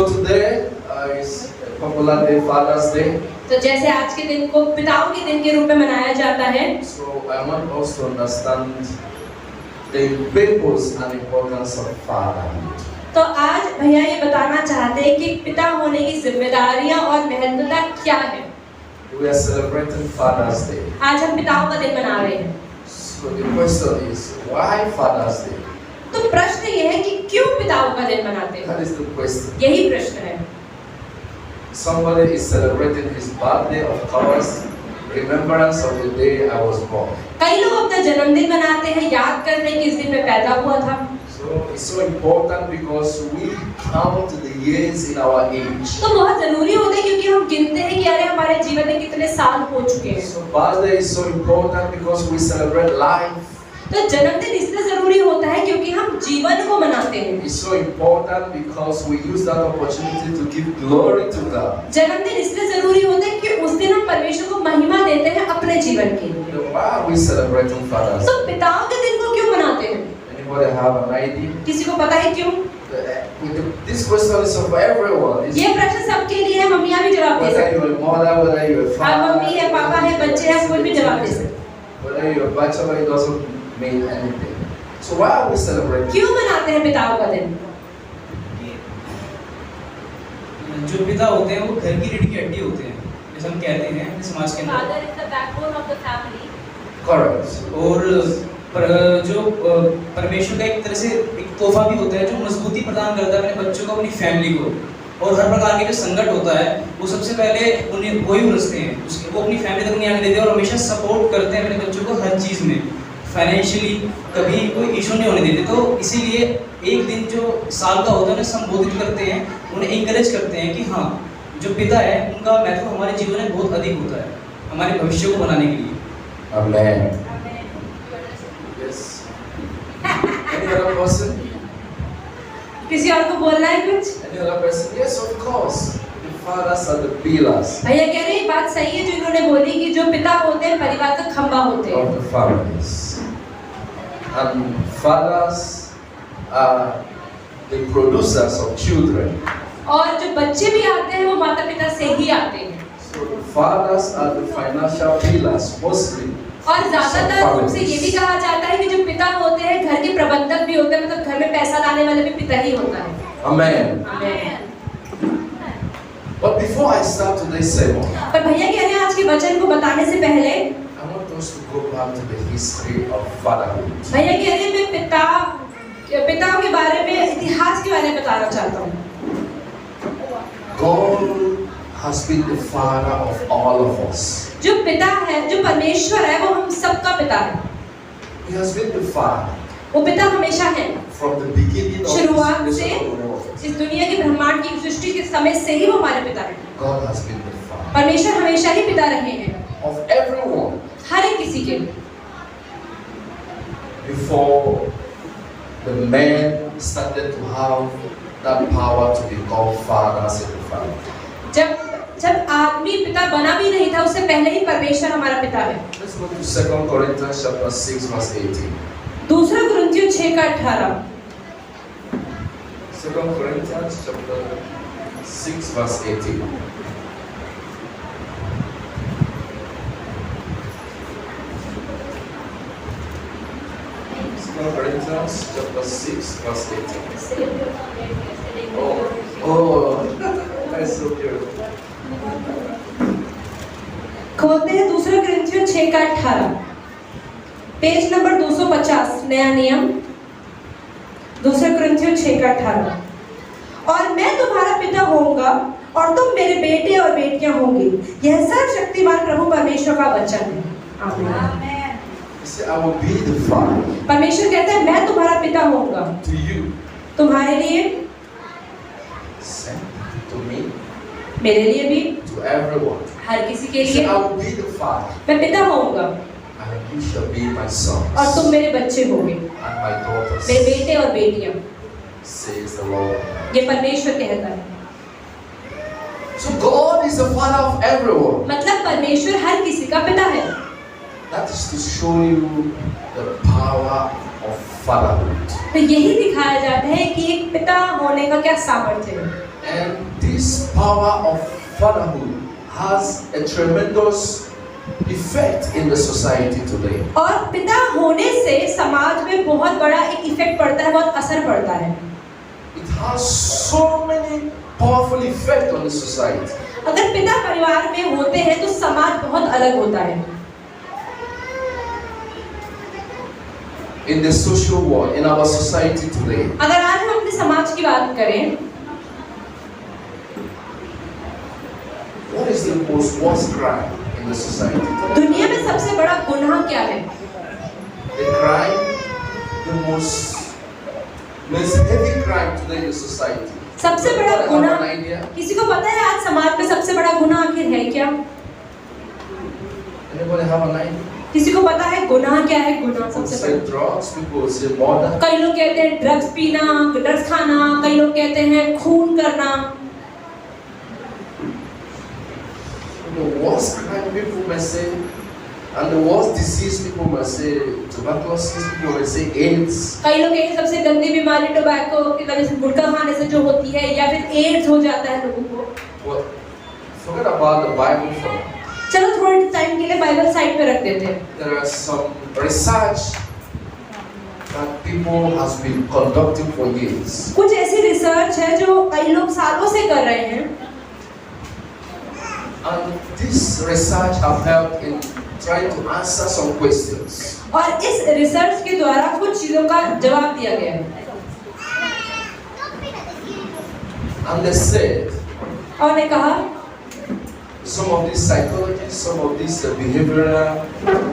today is a popular day, Father's Day. तो जैसे आज के दिन को पिताओं के दिन के रूप में मनाया जाता है, So I want us to understand the purpose and importance of fatherhood. तो आज भैया ये बताना चाहते हैं कि पिता होने की जिम्मेदारियां और महत्वता क्या है। We are celebrating Father's Day. आज हम पिताओं का दिन मना रहे हैं। So the question is, why Father's Day? तो प्रश्न ये है कि क्यों पिताओं का दिन मनाते हैं? That is the question. यही प्रश्न है। Somebody is celebrating his birthday, of course, remembrance of the day I was born. कई लोग अपना जन्मदिन मनाते हैं, याद करते हैं कि इस दिन में पैदा हुआ था। So it's so important because we count the years in our age. तो बहुत जरूरी होता है क्योंकि हम गिनते हैं कि अरे हमारे जीवन में कितने साल हो चुके हैं। So birthday is so important because we celebrate life. तो जन्मदिन इसलिए जरूरी होता है क्योंकि हम जीवन को मनाते हैं। It's so important because we use that opportunity to give glory to God. जन्मदिन इसलिए जरूरी होता है कि उस दिन हम परमेश्वर को महिमा देते हैं अपने जीवन के लिए। So why are we celebrating Father's Day? तो पिताओं के दिन को क्यों मनाते हैं? Anybody have an idea? किसी को पता है क्यों? This question is for everyone. ये प्रश्न सबके लिए है, मम्मियाँ भी जवाब दे Whether सकती you're a mother, whether you're a हैं। father, मम्मी है, पापा है, बच्चे हैं, कोई भी जवाब दे सकते हैं। whether you're a bachelor, it doesn't mean anything. So why are we celebrating? क्यों मनाते हैं पिताओं का दिन? जो पिता होते हैं वो घर की रीढ़ की हड्डी होते हैं, जैसे हम कहते हैं समाज के अंदर। Father is the backbone of the family. Correct. और जो परमेश्वर का एक तरह से एक तोहफा भी होता है जो मजबूती प्रदान करता है अपने बच्चों को, अपनी फैमिली को। और हर प्रकार के जो संकट होता है वो सबसे पहले उन्हें वही उलझते हैं, वो अपनी फैमिली तक नहीं आने देते और हमेशा सपोर्ट करते हैं अपने बच्चों को हर चीज़ में, फाइनेंशियली कभी कोई इशू नहीं होने देते। तो इसीलिए एक दिन जो साल का होता है उन्हें संबोधित करते हैं, उन्हें इंकरेज करते हैं कि हाँ जो पिता है उनका महत्व हमारे जीवन में बहुत अधिक होता है हमारे भविष्य को बनाने के लिए। Amen. Yes. Any other person? किसी और को बोलना है कुछ? Any other person? Yes, of course. The fathers are the pillars भैया कह रहे हैं बात सही है जो इन्होंने बोली कि जो पिता होते हैं परिवार का खंभा होते हैं। of the families. And fathers are the producers of children. और जो बच्चे भी आते हैं वो माता पिता से ही आते हैं। So the fathers are the financial pillars mostly. और ज्यादातर रूप से ये भी कहा जाता है कि जो पिता होते हैं घर के प्रबंधक भी होते हैं, मतलब घर में पैसा लाने वाले भी पिता ही होता है। Amen. आमीन। But before I start today's sermon, पर भैया कह रहे हैं आज के वचन को बताने से पहले I want us to go back to the history of fatherhood. भैया कह रहे हैं मैं पिताओं के बारे में, इतिहास के बारे में बताना चाहता हूँ। God has been the father of all of us. जो पिता है, जो परमेश्वर है, वो हम सबका पिता है। He has been the father वो पिता हमेशा है। from the beginning of शुरुआत this से creation of the world. इस दुनिया के ब्रह्मांड की सृष्टि के समय से ही वो हमारे पिता हैं। God has been the father परमेश्वर हमेशा ही पिता रहे हैं of everyone हर एक किसी के। before the men started to have that power to be called fathers in the family. जब आदमी पिता बना भी नहीं था उससे पहले ही परमेश्वर हमारा पिता है। Let's go to 2 Corinthians chapter 6 verse 18. दूसरा कुरिन्थियों 6:18। 2 Corinthians chapter 6 verse 18. Corinthians chapter 6 verse 18. Oh, that's so beautiful. खोलते हैं दूसरा कुरिन्थियों 6:18, पेज नंबर 250, नया नियम। दूसरा कुरिन्थियों 6:18। और मैं तुम्हारा पिता होऊंगा और तुम मेरे बेटे और बेटियां होंगी, यह सर्वशक्तिमान प्रभु परमेश्वर का वचन है। आमीन। He said, I will be the father परमेश्वर कहता है मैं तुम्हारा पिता होऊंगा to you, तुम्हारे लिए, to me, मेरे लिए भी, to everyone. हर किसी के He said, लिए I will be the father मैं पिता होऊंगा and you shall be my sons और तुम मेरे बच्चे होंगे, and my daughters, मेरे बेटे और बेटियां, says the Lord. ये परमेश्वर कहता है। So God is the father of everyone. मतलब परमेश्वर हर किसी का पिता है। That is to show you the power of fatherhood. तो यही दिखाया जाता है कि एक पिता होने का क्या सामर्थ्य है। And power of fatherhood has a tremendous effect in the society today. और पिता होने से समाज में बहुत बड़ा एक इफेक्ट पड़ता है, बहुत असर पड़ता है। It has so many powerful effects on the society. अगर पिता परिवार में होते हैं तो समाज बहुत अलग होता है। In the social world, in our society today, अगर आज हम अपने समाज की बात करें, what is the most worst crime in the society today? दुनिया में सबसे बड़ा गुनाह क्या है? The crime, the most heavy crime today in the society. सबसे बड़ा Have गुनाह, an idea? किसी को पता है आज समाज में सबसे बड़ा गुनाह आखिर है क्या? Anybody have an idea? किसी को पता है गुनाह क्या है? गुनाह People सबसे say बड़ा, drugs, people say murder. कई लोग कहते हैं ड्रग्स पीना, ड्रग्स खाना, कई लोग कहते हैं खून करना। The worst crime people may say, and the worst disease people may say tuberculosis, people may say AIDS. कई लोग कहेंगे सबसे गंदी बीमारी टोबैको की वजह से, गुटखा खाने से जो होती है, या फिर एड्स हो जाता है लोगों को। Well, forget about the Bible for now. चलो थोड़े टाइम के लिए बाइबल साइड पे रख देते हैं। There are some research that people has been conducting for years. कुछ ऐसी रिसर्च है जो कई लोग सालों से कर रहे हैं, And this research have helped in trying to answer some questions. और इस रिसर्च के द्वारा कुछ चीजों का जवाब दिया गया है। And they said, और ने कहा some of these psychologists, some of these behavioral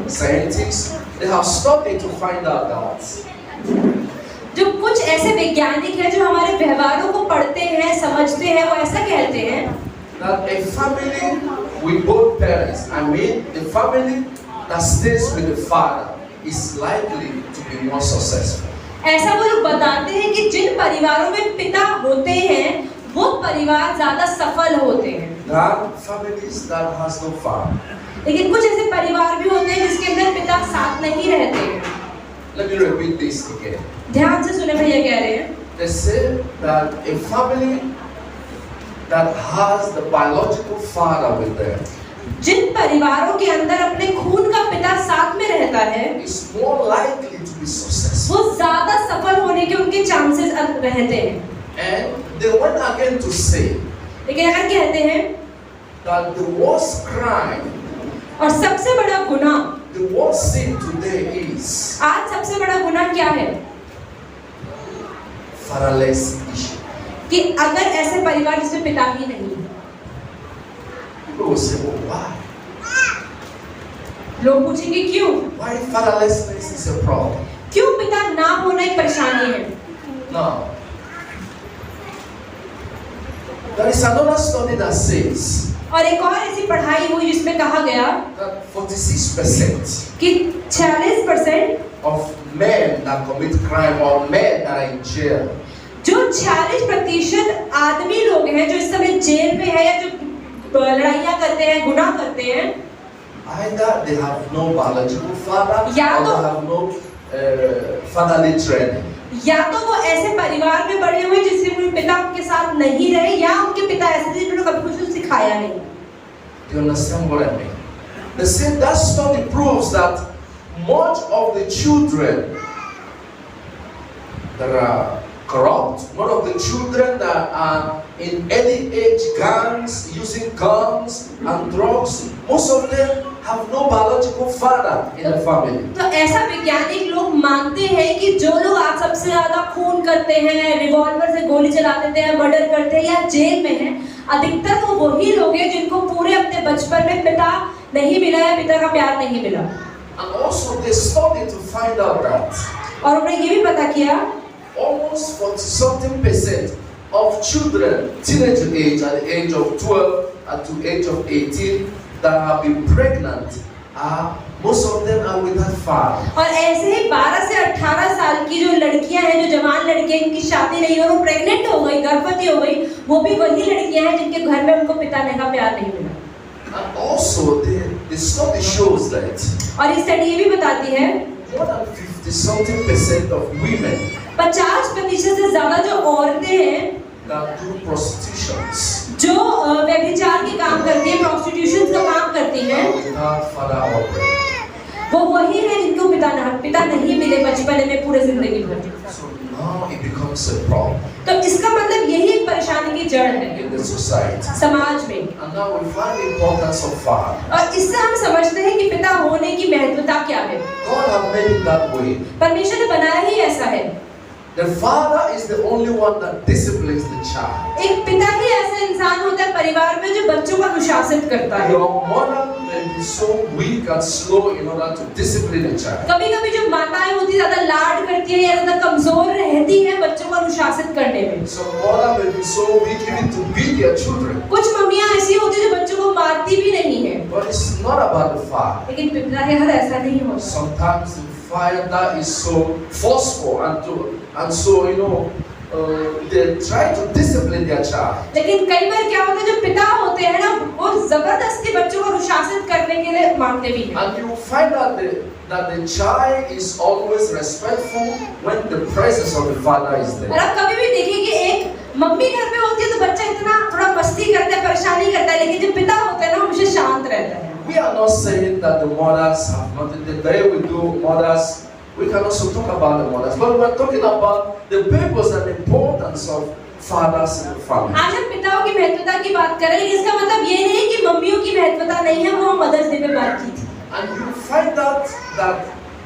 scientists, they have studied to find out that जो कुछ ऐसे वैज्ञानिक हैं जो हमारे व्यवहारों को पढ़ते हैं, समझते हैं, वो ऐसा कहते हैं that a family with both parents, I mean the family that stays with the father, is likely to be more successful. ऐसा वो लोग बताते हैं कि जिन परिवारों में पिता होते हैं वो परिवार ज्यादा सफल होते हैं। There are families that has no father. लेकिन कुछ ऐसे परिवार भी होते हैं जिसके अंदर पिता साथ नहीं रहते हैं। Let me repeat this again. ध्यान से सुने भैया कह रहे हैं, They say that a family that has the biological father with them जिन परिवारों के अंदर अपने खून का पिता साथ में रहता है is more likely to be successful. वो ज्यादा सफल होने के उनके चांसेस रहते हैं। And they went again to say लेकिन अगर कहते हैं that the worst crime, और सबसे बड़ा गुनाह, the worst sin today is आज सबसे बड़ा गुनाह क्या है fatherless issue. कि अगर ऐसे परिवार जिसमें पिता ही नहीं है। People will say, well, why? लोग पूछेंगे क्यों? Why fatherlessness is a problem? क्यों पिता ना होना एक परेशानी है? Now, there is another study that says और एक और ऐसी पढ़ाई हुई जिसमें कहा गया that 46% कि 46% of men that commit crime or men that are in jail, जो 46% आदमी लोग हैं जो इस समय जेल में है या जो लड़ाइयाँ करते हैं, गुनाह करते हैं, either they have no biological father or या तो- they have no fatherly training. या तो वो ऐसे परिवार में बड़े हुए जिससे उनके पिता उनके साथ नहीं रहे, या उनके पिता ऐसे थे जिन्होंने कभी कुछ सिखाया नहीं। Do you understand what I mean? They say that study proves that much of the children that are corrupt, one of the children that are in early age gangs, using guns and drugs, most of them have no biological father in the family. तो ऐसा वैज्ञानिक लोग मानते हैं कि जो लोग आज सबसे ज्यादा खून करते हैं, रिवॉल्वर से गोली चला देते हैं, मर्डर करते हैं या जेल में हैं, अधिकतर वो वही लोग हैं जिनको पूरे अपने बचपन में पिता नहीं मिला या पिता का प्यार नहीं मिला। And also they studied to find out that और उन्होंने ये भी पता किया almost 40-something% of children, teenage age, at the age of 12 and to age of 18, that have been pregnant, most of them are with their father. और ऐसे ही 12 से 18 साल की जो लड़कियां हैं, जो जवान लड़कियां जिनकी शादी नहीं हो, वो प्रेग्नेंट हो गई, गर्भवती हो गई, वो भी वही लड़कियां हैं जिनके घर में उनको पिता का प्यार नहीं मिला। And also the study shows that और ये स्टडी ये भी बताती है more than 50-something% of women 50% से ज्यादा जो औरतें हैं that do prostitutions, जो प्रोस्टिट्यूशन का काम करती हैं, without father or mother. वो वही है जिनको पिता नहीं मिले बचपन में पूरे जिंदगी भर। So now it becomes a problem तो इसका मतलब यही परेशानी की जड़ है in the society. समाज में। And now we find the importance of father. और इससे हम समझते हैं कि पिता होने की महत्वता क्या है। God has made it that way. परमेश्वर ने बनाया ही ऐसा है। The father is the only one that disciplines the child. एक पिता ही ऐसा इंसान होता है परिवार में जो बच्चों को अनुशासित करता है। Your mother may be so weak and slow in order to discipline a child. कभी-कभी जो माताएं होती ज्यादा लाड करती है या ज्यादा कमजोर रहती है बच्चों को अनुशासित करने में। Some mother may be so weak even to beat their children. कुछ मम्मियां ऐसी होती है जो बच्चों को मारती भी नहीं है। But it's not about the father. लेकिन पिता के घर ऐसा नहीं होता। Sometimes the father is so forceful and so they try to discipline their child. लेकिन कई बार क्या होता है जो पिता होते हैं ना वो जबरदस्ती बच्चों को अनुशासित करने के लिए मांगते भी हैं। And you find out that the child is always respectful when the presence of the father is और there. आप कभी भी देखिए कि एक मम्मी घर में होती है तो बच्चा इतना थोड़ा मस्ती करता है, परेशानी करता है, लेकिन जो पिता होते हैं ना हमेशा शांत रहता है। We are not saying that the mothers have nothing. The day we do mothers, we can also talk about the mothers, but we are talking about the purpose and importance of fathers in the family. आज हम पिताओं की महत्वता की बात कर रहे हैं, इसका मतलब ये नहीं कि मम्मियों की महत्वता नहीं है, वो हम मदर्स डे में बात की थी। And you find out that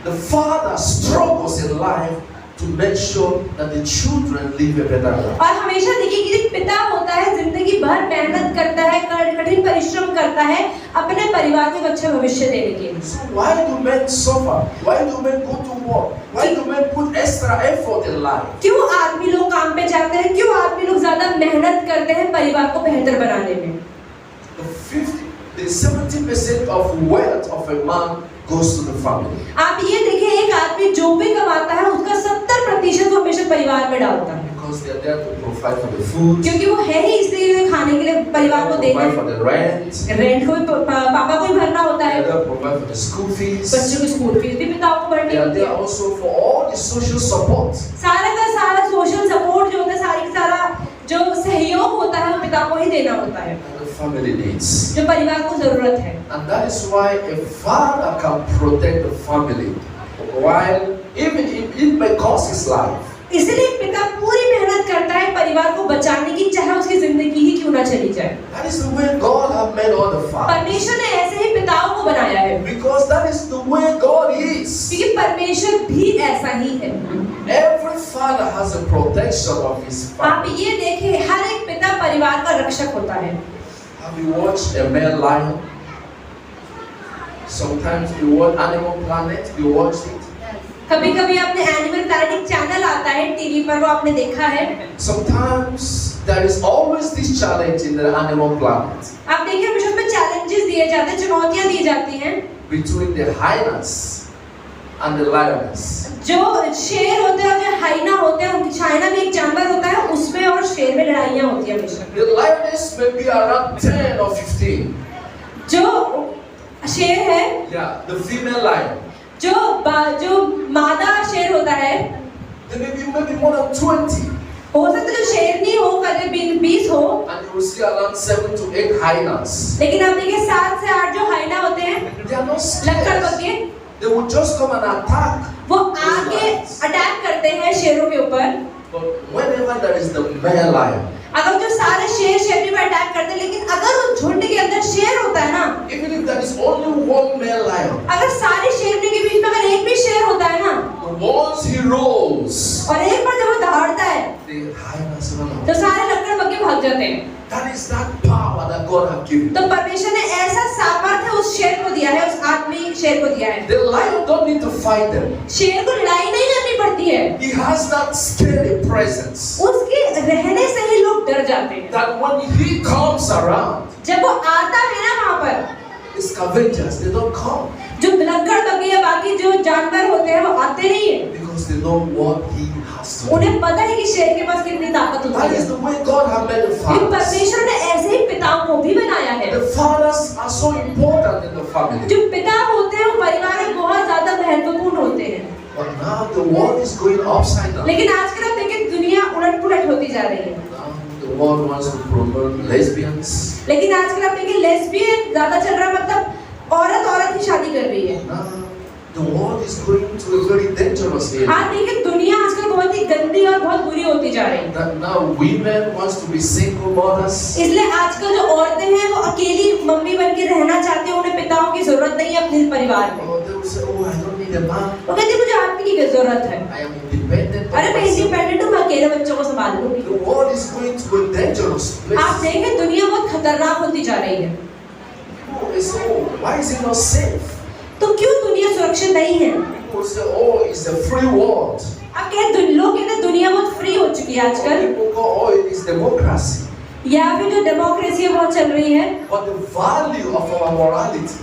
the father struggles in life to make sure that the children live a better life. और हमेशा देखिए कि एक पिता होता है जिंदगी भर मेहनत करता है, कठिन परिश्रम करता है अपने परिवार को एक अच्छा भविष्य देने के लिए। So why do men suffer? Why do men go to work? Why do men put extra effort in life? क्यों आदमी लोग काम पे जाते हैं, क्यों आदमी लोग ज्यादा मेहनत करते हैं परिवार को बेहतर बनाने में? The 70% of wealth of a man goes to the family. आप ये देखिए एक आदमी जो भी कमाता है उसका 70% वो हमेशा परिवार में डालता है। Because they are there to provide for the food, क्योंकि वो है ही इसलिए खाने के लिए परिवार को देना provide है। for the rent, रेंट को भी पापा को ही भरना होता they है, are there to provide for the school fees. बच्चों की स्कूल फीस भी पिताओं को भरनी They are होती there है। also for all the social support. सारा का सारा सोशल सपोर्ट जो होता है, सारी का सारा जो सहयोग होता है वो पिता को ही देना होता है, And the family needs. जो परिवार को जरूरत है। And that is why a father can protect the family while even if it may cost his life. इसलिए पिता पूरी मेहनत करता है परिवार को बचाने की, चाहे उसकी जिंदगी ही क्यों ना चली जाए। That is the way God has made all the fathers. परमेश्वर ने ऐसे ही पिताओं को बनाया है, Because that is the way God is. क्योंकि परमेश्वर भी ऐसा ही है। Every father has a protection of his आप family. ये देखिए हर एक पिता परिवार का रक्षक होता है। Have you watched a male lion? Sometimes you watch Animal Planet. You watched it. कभी कभी आपने एनिमल प्लैनेट चैनल आता है टीवी पर, वो आपने देखा है। Sometimes there is always this challenge in the Animal Planet आप देखिए हमेशा उसमें चैलेंजेस दिए जाते हैं, चुनौतियां दी जाती हैं। between the hyenas and the lioness. जो शेर होते हैं और जो हाइना होते हैं, उनकी चाइना में एक जानवर होता है, उसमें और शेर में लड़ाइयां होती है हमेशा। The lioness may be around 10 or 15. जो शेर है, Yeah, the female lion. जो मादा शेर होता है, There may be maybe more than 20. हो सकता है जो शेरनी हो करीब 20 हो, And you will see around 7 to 8 hyenas. लेकिन आप देखिए 7 से 8 जो हाइना होते हैं They are not Lakkar scared. बग्गे, They will just come and attack. वो आगे अटैक करते हैं शेरों के ऊपर। But whenever there is the male lion, अगर जो सारे शेर शेरनी पर अटैक करते हैं, लेकिन अगर उस झुंड के अंदर शेर होता है ना, even if there is only one male lion, अगर सारे शेरनी के बीच में अगर एक भी शेर होता है ना, the once he rolls, और एक बार जब वो दहाड़ता है the hyenas run out. तो सारे लकड़ बग्गे भाग जाते हैं। That is that power that God has given. तो परमेश्वर ने ऐसा सामर्थ्य उस शेर को दिया है, उस आदमी शेर को दिया है। The lion don't need to fight them. शेर को लड़ाई नहीं करनी पड़ती है, He has that scary presence उसके रहने से ही लोग डर जाते हैं। that when he comes around, जब वो आता है ना वहाँ पर, the scavengers, they don't come जो लकड़ बग्गे या बाकी जो जानवर होते हैं वो आते नहीं है, because they know what he has to do. उन्हें पता है कि शेर के पास कितनी ताकत होती That है। is the way God has made the फिर fathers. परमेश्वर ने ऐसे ही पिताओं को भी बनाया है। The fathers are so important in the family. जो पिता होते हैं वो परिवार में बहुत ज्यादा महत्वपूर्ण होते हैं। But now the world is going upside down. लेकिन आजकल आप देखिए दुनिया उलट पुलट होती जा रही है। Now the world wants to promote lesbians. लेकिन आजकल आप देखिए लेस्बियन ज्यादा चल रहा है, मतलब औरत औरत ही शादी कर रही है। Now, the world is going to a very dangerous area. हाँ देखिए दुनिया आजकल बहुत ही गंदी और बहुत बुरी होती जा रही है। That now women wants to be single mothers. इसलिए आजकल जो औरतें हैं वो अकेली मम्मी बन के रहना चाहती हैं, उन्हें पिताओं की जरूरत नहीं है अपने परिवार में। Or they will say, oh, I don't need a man. वो कहती है मुझे आदमी की जरूरत है, I am independent. अरे मैं इंडिपेंडेंट हूँ, मैं अकेले बच्चों को संभाल लूंगी। The world is going to a dangerous place. आप देखें दुनिया बहुत खतरनाक होती जा रही है। People say, oh, why is it not safe? तो क्यों दुनिया सुरक्षित नहीं है? People say, oh, it's a free world. आप लोग कहते हैं दुनिया बहुत फ्री हो चुकी है Or आजकल, people go, oh, it is democracy. या फिर जो डेमोक्रेसी है बहुत चल रही है। But the value of our morality,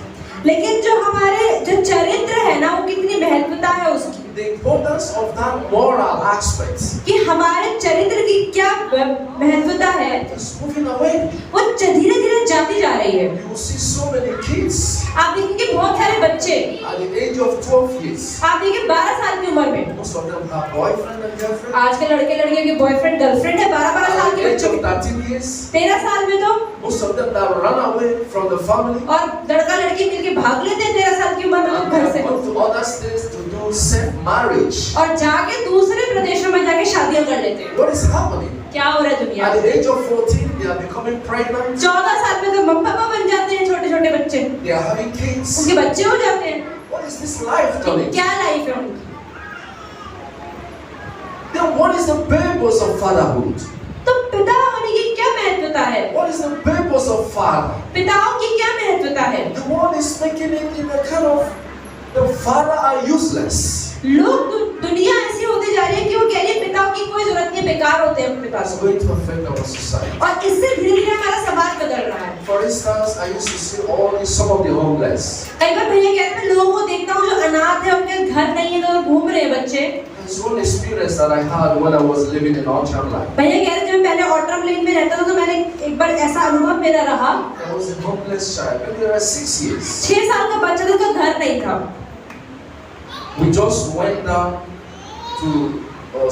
लेकिन जो हमारे जो चरित्र है ना, वो कितनी महत्वता है उसकी, the importance of that moral aspect कि हमारे चरित्र की क्या महत्वता है, is moving away. वो धीरे धीरे जाती जा रही है। You will see so many kids आप देखेंगे बहुत सारे बच्चे, at the age of 12 years. आप देखिए 12 साल की उम्र में, Most of them have boyfriend and girlfriend. आज के लड़के लड़कियों के बॉयफ्रेंड गर्लफ्रेंड है। 12 साल At के the age बच्चे, of 13 years, 13 साल में तो, most of them that run away from the family और लड़का लड़की मिलके भाग लेते हैं 13 साल की उम्र में and तो घर they से, have gone to other states to do safe marriage. और जाके दूसरे प्रदेशों में जाके शादियां कर लेते हैं। What is happening? क्या हो रहा है दुनिया At में? the age of 14, they are becoming pregnant. 14 साल में तो मम्मी पापा बन जाते हैं, छोटे छोटे बच्चे, They are having kids. उनके बच्चे हो जाते हैं। What is this life coming? क्या लाइफ है उनकी? Then what is the purpose of fatherhood? तो पिता होने की क्या महत्वता है? What is the purpose of father? पिताओं की क्या महत्वता है? The world is making it in a kind of the father are useless. लोग दुनिया ऐसी होती जा रही है कि वो कह रही है पिताओं की कोई जरूरत नहीं, बेकार होते हैं पिता That's सब। going to affect our society. और इससे धीरे धीरे हमारा समाज बदल रहा है। For instance, I used to see all these some of the homeless. कई बार भैया कहते हैं, मैं लोगों को देखता हूँ जो अनाथ है, उनके घर नहीं है तो वो घूम रहे हैं बच्चे। There's one experience that I had when I was living in Orchard Line. भैया कह रहे जब पहले ऑटम लेन में रहता था तो मैंने एक बार ऐसा अनुभव मेरा रहा। I was a homeless child, maybe around 6 years. 6 साल का बच्चा था, उसका घर नहीं था। We just went down to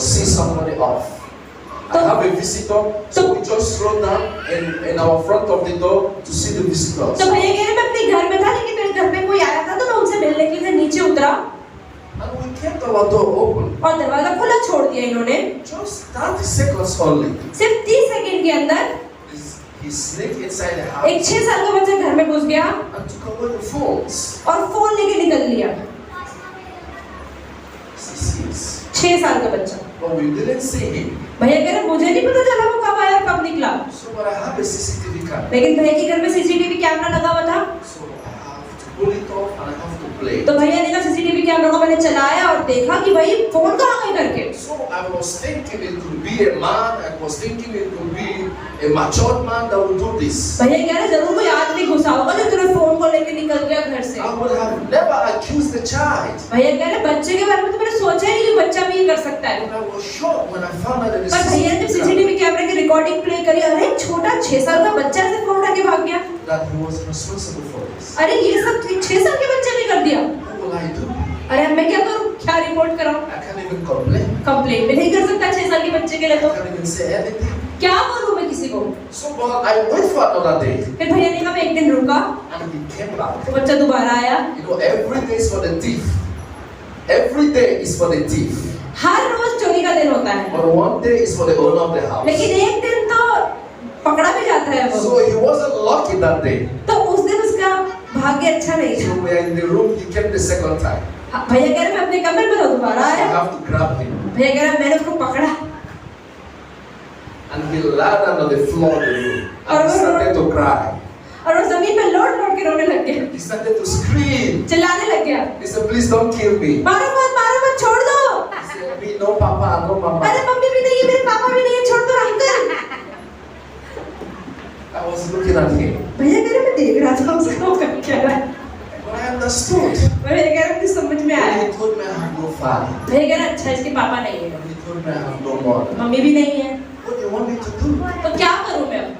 see somebody off. I have a visitor, so we just run down in our front of the door to see the visitors. तो भैया कह रहे मैं अपने घर में था, लेकिन मेरे घर में कोई आया था तो मैं उनसे मिलने के लिए नीचे उतरा And we kept our door open. और दरवाजा खुला छोड़ दिया इन्होंने। Just 30 seconds only. सिर्फ 30 सेकंड के अंदर He sneaked inside the house एक 6 साल का बच्चा घर में घुस गया and took away the phones. और फोन लेके निकल लिया। 6 years. 6 साल का बच्चा। But we didn't see him. भैया कह रहे मुझे नहीं पता चला वो कब आया और कब निकला, So but I have a CCTV camera. लेकिन भैया के घर में सीसीटीवी कैमरा लगा हुआ था। So I have to pull it off and I have to play. तो भैया ने कहा सीसीटीवी कैमरा को मैंने चलाया और देखा कि भाई फोन कहाँ गए करके। So I was thinking it could be a man. I was thinking it could be a matured man that would do this. भैया कह रहे जरूर कोई आदमी घुसा होगा जो तेरे फोन को लेके निकल गया घर से। I would have never accused the child. भैया कह रहे बच्चे के बारे में तो मैंने सोचा ही नहीं कि बच्चा भी ये कर सकता है। And I was shocked when I found out that the पर भैया ने सीसीटीवी कैमरे की रिकॉर्डिंग प्ले करी, अरे छोटा 6 साल का बच्चा ऐसे फोन उठा के भाग गया। that he was responsible for this. अरे ये सब 6 साल के बच्चे ने कर दिया। What will I do? अरे मैं क्या करूँ, क्या रिपोर्ट कराऊँ? I can't even complain. Complaint भी नहीं कर सकता 6 साल के बच्चे के लिए I तो। can't even say anything. क्या बोलूँ मैं किसी को? So but I wait for another day फिर भैया ने कहा मैं एक दिन रुका, and he came back. तो बच्चा दोबारा आया। You know, every day is for the thief. Every day is for the thief. हर रोज चोरी का दिन होता है, But one day is for the owner of the house. लेकिन एक दिन तो पकड़ा भी जाता है वो। So he wasn't lucky that day. तो उस दिन उसका भाग्य अच्छा नहीं So था। we are in the room, he came the second time. भैया कह रहे मैं अपने कमरे में दोबारा I आया। have to grab him. भैया कह रहा मैंने उसको पकड़ा And he laid down on the floor of the room. And he started to cry. और वो जमीन पे लौट लौट के रोने लग गया, He started to scream. चिल्लाने लग गया, He said, please don't kill me. मारो मत छोड़ दो। He said, me, no papa, no mama. अरे मम्मी भी नहीं है, मेरे पापा भी नहीं है, छोड़ दो uncle. I was looking at him. भैया कह रहे मैं देख रहा था उसको वो कर क्या रहा है। But I understood. भैया कह रहे मुझे समझ में आया। He told me I have no father. भैया कह रहे अच्छा इसके पापा नहीं है, He told me I have no mother. Mummy भी नहीं है, What do you want me to do? तो क्या करूँ मैं अब?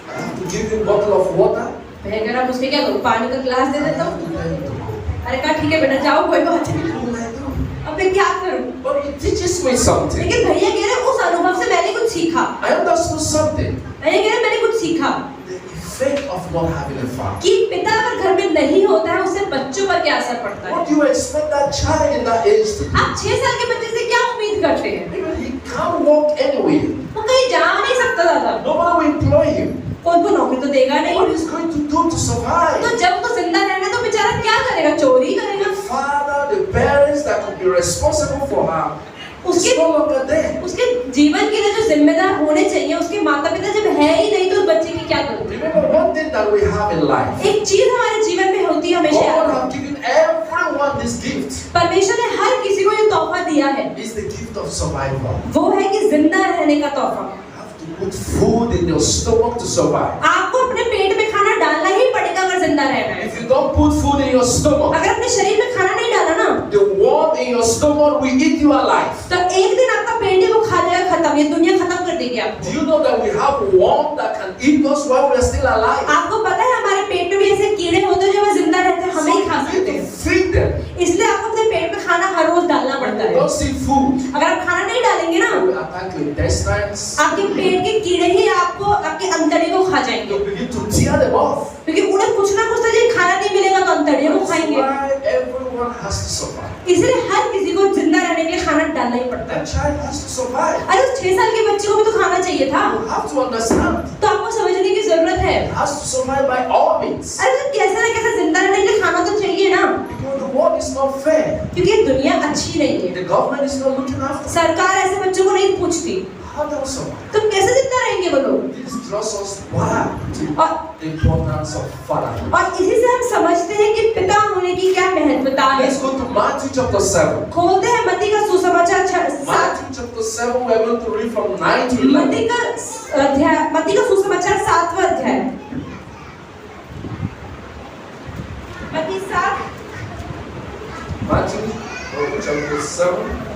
I have to give him a bottle of water. भैया कह रहा अब उसके क्या करूँ, पानी का गिलास दे I देता have हूँ। to tell him to go. अरे कहा ठीक है बेटा जाओ, कोई बात नहीं। What will I do? अब मैं क्या करूँ? But it teaches me something. लेकिन भैया कह रहे उस अनुभव से मैंने कुछ कुछ सीखा। I understood something. मैंने कहा मैंने कुछ सीखा The effect of not having a father. कि पिता अगर घर में नहीं होता है उससे बच्चों पर क्या असर पड़ता है। What do you expect that child in that age to do? आप 6 साल के बच्चे से क्या उम्मीद करते हैं? He can't walk anywhere. वो कहीं जा नहीं सकता दादा, Nobody will employ him. कोई को नौकरी तो देगा नहीं। What is he going to do to survive? तो जब वो जिंदा रहना तो बेचारा क्या करेगा? चोरी करेगा। The father, the parents that could be responsible for her, is उसके no longer there. उसके जीवन के लिए जो जिम्मेदार होने चाहिए उसके माता पिता जब है ही नहीं तो उस बच्चे की क्या करूँ? Remember one thing that we have in life. एक चीज हमारे जीवन में होती है हमेशा याद God रखो। has given everyone this gift. परमेश्वर ने हर किसी को ये तोहफा दिया है, It's the gift of survival. वो है कि जिंदा रहने का तोहफा। You have to put food in your stomach to survive. आपको अपने पेट में खाना डालना ही पड़ेगा अगर जिंदा रहना है। If you don't put food in your stomach, अगर अपने शरीर में खाना नहीं डाला ना the worm in your stomach will eat you alive. तो एक दिन आपका पेट ही वो खा जाएगा, खत्म, ये दुनिया खत्म कर देगी आपको। Do you know that we have worm that can eat us while we are still alive? आपको पता है हमारे पेट में भी ऐसे कीड़े होते हैं जो हमें जिंदा रहते हैं, हमें ही खा So you सकते need हैं। to feed them. इसलिए आपको अपने पेट में खाना हर रोज डालना When पड़ता you है। don't see food, अगर आप खाना नहीं डालेंगे ना it will attack your intestines. आपके पेट के कीड़े ही आपको आपके अंतड़े को खा जाएंगे, You begin to tear them off. क्योंकि उन्हें कुछ ना कुछ तो जी खाना नहीं मिलेगा तो अंतड़े को That's खाएंगे। why everyone has to survive. इसलिए हर किसी को जिंदा रहने के लिए खाना डालना ही पड़ता है। That child has to survive. अरे उस 6 साल के बच्चे को भी तो खाना चाहिए था, You have to understand. तो आपको समझने की जरूरत है। It has to survive by all means. अरे तो कैसे ना कैसे जिंदा रहने के लिए खाना तो चाहिए ना, Because the world is not fair. क्योंकि ये दुनिया अच्छी नहीं है। The government is not looking after. सरकार ऐसे बच्चों को नहीं पूछती, How do we survive? तो कैसे जिंदा रहेंगे वो लोग? This draws us back to और the importance of fatherhood. और इसी से हम समझते हैं कि पिता होने की क्या महत्वता है। Let's go to Matthew chapter 7. खोलते हैं मत्ती का सुसमाचार 7 Matthew chapter 7, we are going to read from 9 to 11. मत्ती का सुसमाचार 7वां अध्याय। मत्ती 7 Matthew chapter 7.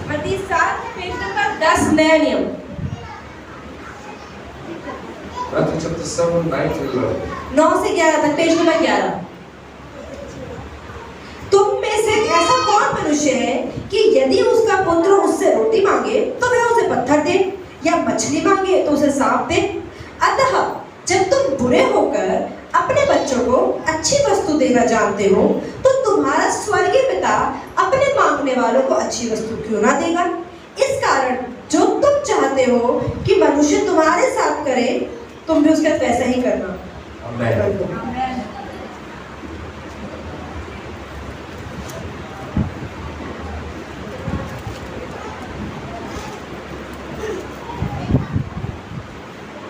मत्ती 7 पेज नंबर 10 नया नियम। Matthew chapter 7, 9 to 11. 9 से 11 तक, पेज नंबर 11। तुम में से ऐसा कौन मनुष्य है कि यदि उसका पुत्र उससे रोटी मांगे तो वह उसे पत्थर दे, या मछली मांगे तो उसे सांप दे? अतः जब तुम बुरे होकर अपने बच्चों को अच्छी वस्तु देना जानते हो तो तुम्हारा स्वर्गीय पिता अपने मांगने वालों को अच्छी वस्तु क्यों ना देगा? इस कारण जो तुम चाहते हो कि मनुष्य तुम्हारे साथ करे तुम भी उसके साथ वैसा ही करना। Amen.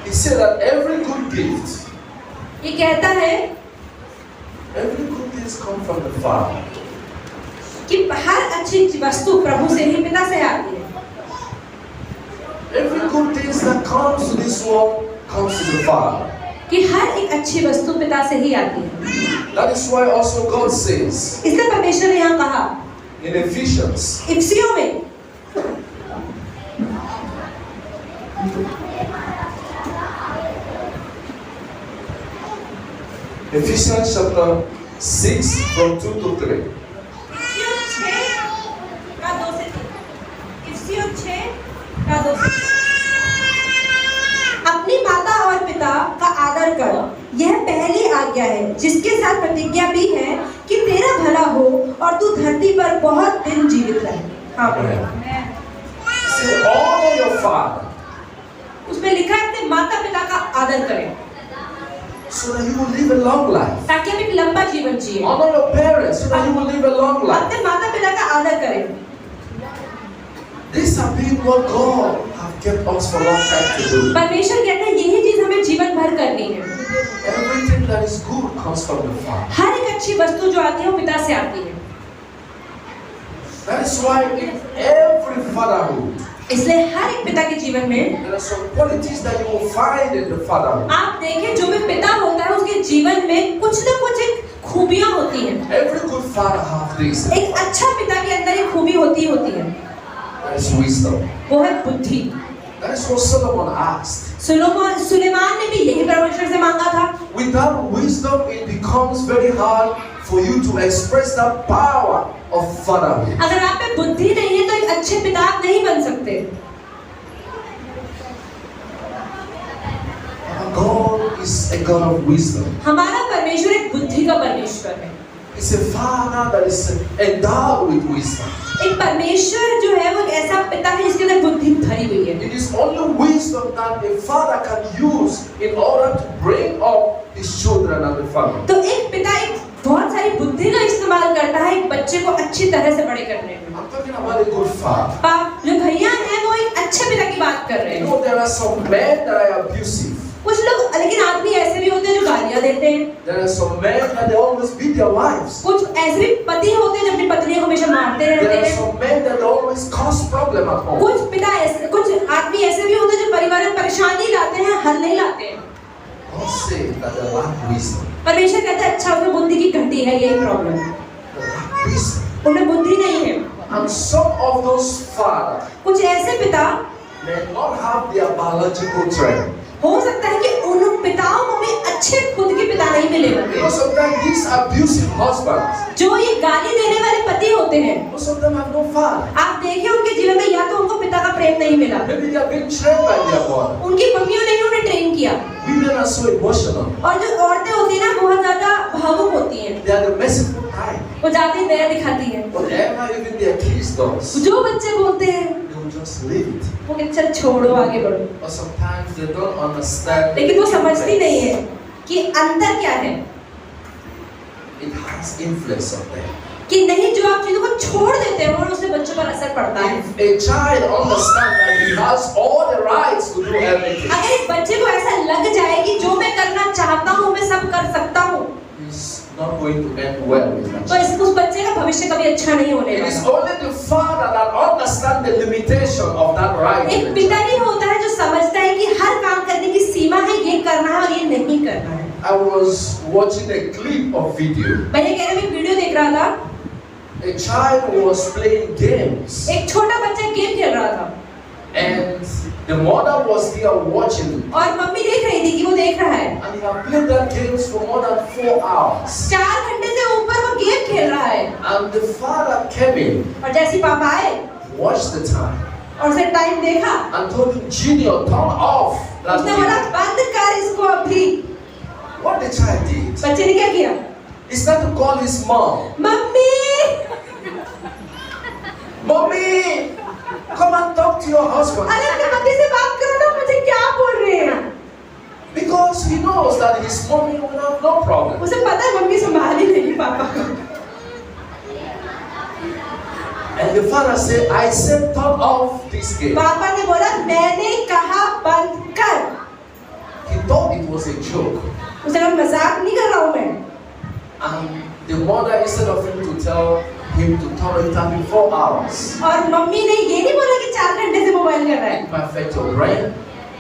He said that every good gift, ये कहता है every good gift comes from the Father. कि हर अच्छी वस्तु प्रभु से ही, पिता से आती है। Every good thing that comes to this world comes to the Father. कि हर एक अच्छी वस्तु पिता से ही आती है। That is why also God says इसलिए परमेश्वर ने यहाँ कहा in Ephesians, इफिसियों में Ephesians chapter 6 from 2 to 3. इफिसियों 6 का 2 से 3। इफिसियों 6 का 2 से 3। अपनी माता और पिता का आदर कर, यह पहली आज्ञा है जिसके साथ प्रतिज्ञा भी है कि तेरा भला हो और तू धरती पर बहुत दिन जीवित रहे। आमीन। Say, honor your father उसमें लिखा है अपने माता पिता का आदर करें so that you will live a long life. ताकि हम एक लंबा जीवन जिए। Honor your parents so that you will live a long life. अपने माता पिता का आदर करें। These have been what God have kept us for a long time to do. परमेश्वर कहते हैं यही चीज हमें जीवन भर करनी है। Everything that is good comes from the Father. हर एक अच्छी वस्तु जो आती है वो पिता से आती है। That is why in every fatherhood, इसलिए हर एक पिता के जीवन में there are some qualities that you will find in the fatherhood. आप देखें जो भी पिता होता है उसके जीवन में कुछ न कुछ एक खूबियां होती हैं। Every good father has this. एक अच्छा पिता के अंदर एक खूबी होती है, That is wisdom. वो है बुद्धि। That is what Solomon asked. Suleman ने भी यही परमेश्वर से मांगा था। Without wisdom, it becomes very hard for you to express that power of fatherhood. अगर आप में बुद्धि नहीं है तो एक अच्छे पिता आप नहीं बन सकते। Our God is a God of wisdom. हमारा परमेश्वर एक बुद्धि का परमेश्वर है। He's a father that is endowed with wisdom. एक परमेश्वर जो है वो एक ऐसा पिता है जिसके अंदर बुद्धि भरी हुई है। It is only wisdom that a father can use in order to bring up his children and the family. तो एक पिता एक बहुत सारी बुद्धि का इस्तेमाल करता है एक बच्चे को अच्छी तरह से बड़े करने में। I'm talking about a good father. जो भैया हैं वो एक अच्छे पिता की बात कर रहे You हैं। know, there are some men that are abusive. कुछ लोग लेकिन आदमी ऐसे भी होते हैं जो गालियां देते हैं। There are some men that they always beat their wives. कुछ ऐसे भी पति होते हैं जो अपनी पत्नियों को हमेशा मारते There रहते are हैं। some men that always cause problem at home. कुछ पिता ऐसे कुछ आदमी ऐसे भी होते हैं जो परिवार में परेशानी लाते हैं हल नहीं लाते हैं। God says that they lack wisdom. परमेश्वर कहता है अच्छा उनमें बुद्धि की घटी है यही प्रॉब्लम है। They lack wisdom. उनमें बुद्धि नहीं है। And some of those fathers कुछ ऐसे पिता may not have their biological training. हो सकता है कि उन पिताओं को भी अच्छे खुद के पिता नहीं मिले होंगे। Because sometimes these abusive husbands, जो ये गाली देने वाले पति होते हैं most of them have no father. आप देखिए उनके जीवन में या तो उनको पिता का प्रेम नहीं मिला, Maybe they have been trained by their mother. उनकी मम्मियों ने ही उन्हें ट्रेन किया। Women are so emotional. और जो औरतें होती हैं ना बहुत ज्यादा भावुक होती हैं, They are the merciful type. वो जाती दया दिखाती हैं। Whatever even their kids does, जो बच्चे बोलते हैं they will just leave it. वो कहते चल छोड़ो आगे बढ़ो, But sometimes they don't understand. लेकिन वो समझती नहीं है कि अंतर क्या है, It has influence on them. कि नहीं जो आप चीजों को छोड़ देते हैं और उससे बच्चों पर असर पड़ता है। If a child understands that he has all the rights to do everything, अगर एक बच्चे को ऐसा लग जाए कि जो मैं करना चाहता हूँ मैं सब कर सकता हूँ, he's not going to end well with that तो child. उस बच्चे का भविष्य कभी अच्छा नहीं होने It is वाला। only the father that understands the limitation of that right. एक पिता ही होता है जो समझता है कि हर काम करने की सीमा है, ये करना है और ये नहीं करना है। I was watching a clip of video. मैं ये कह रही हूँ, वीडियो देख रहा था, A child was playing games, एक छोटा बच्चा गेम खेल रहा था and the mother was there watching, और मम्मी देख रही थी कि वो देख रहा है। and he had played that games for more than 4 hours. 4 घंटे से ऊपर वो गेम खेल रहा है And the father came in, और जैसे पापा आए watched the time, और उसे टाइम देखा, and told him, Junior, turn off that उसने बोला game. बंद कर इसको अभी। What the child did, बच्चे ने क्या किया? he started to call his mom. Mummy Mommy, come and talk to your husband. अरे अपने पति से बात करो ना, मुझे क्या बोल रहे हैं? Because he knows that his mommy will have no problem. उसे पता है मम्मी संभाल ही लेगी पापा को। And the father said, I said turn off this game. पापा ने बोला मैंने कहा बंद कर। He thought it was a joke. उसे कहा मजाक नहीं कर रहा हूँ मैं। And the mother, instead of him to tell him to turn it off in 4 hours, और मम्मी ने ये नहीं बोला कि 4 घंटे से मोबाइल कर रहा है, it may affect your brain,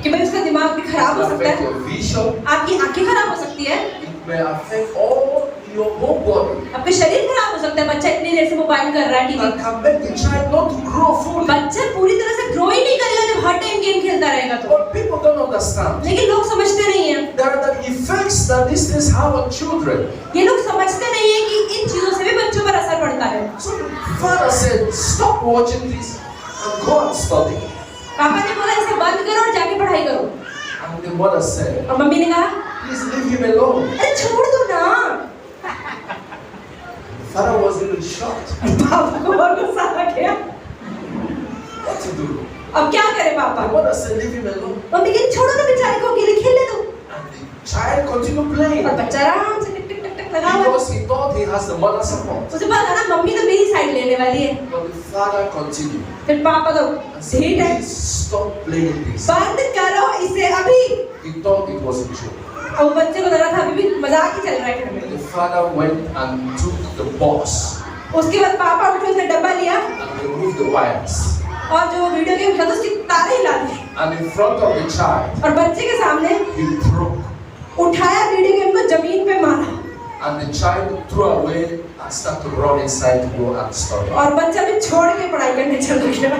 कि भाई उसका दिमाग भी खराब it हो may सकता affect है, your vision, आपकी आंखें खराब हो सकती है, it may affect all your whole body. आपका शरीर खराब हो सकता है। बच्चा इतनी देर से मोबाइल कर रहा है, TV, That can make the child not to grow fully. बच्चा पूरी तरह से ग्रो ही नहीं करेगा जब हर टाइम गेम खेलता रहेगा तो। But people don't understand. लेकिन लोग समझते नहीं हैं, There are the effects that these things have on children. ये लोग समझते नहीं हैं कि इन चीजों से भी बच्चों पर असर पड़ता है। So the father said, stop watching this and go and study. पापा ने बोला इसे बंद करो और जाके पढ़ाई करो, And the mother said, और मम्मी ने कहा please leave him alone. अरे छोड़ दो ना। The father was even shocked. पापा को बहुत गुस्सा आ गया, What to do? अब क्या करे पापा? The mother said, leave him alone. Mummy कहती छोड़ो ना बेचारे को, अकेले खेलने दो। And the child continued playing और बच्चा आराम से टिक टिक टिक टिक लगा हुआ है। because he thought he has the mother's support. उसे पता था ना मम्मी तो मेरी साइड लेने वाली है। But the father continued फिर पापा तो and said, ठीक है, please stop playing this. बंद करो इसे अभी। He thought it was a joke. और बच्चे को लगा था अभी भी मजाक ही चल रहा है घर And में। the father went and took the box उसके बाद पापा उठे, उसने डब्बा लिया and removed the wires. और जो वीडियो गेम था तो उसकी तारें हिला दी And in front of the child, और बच्चे के सामने he broke. उठाया वीडियो गेम को, जमीन पे मारा And the child threw away and started to run inside to go and study. और बच्चा भी छोड़ के पढ़ाई करने चल गया।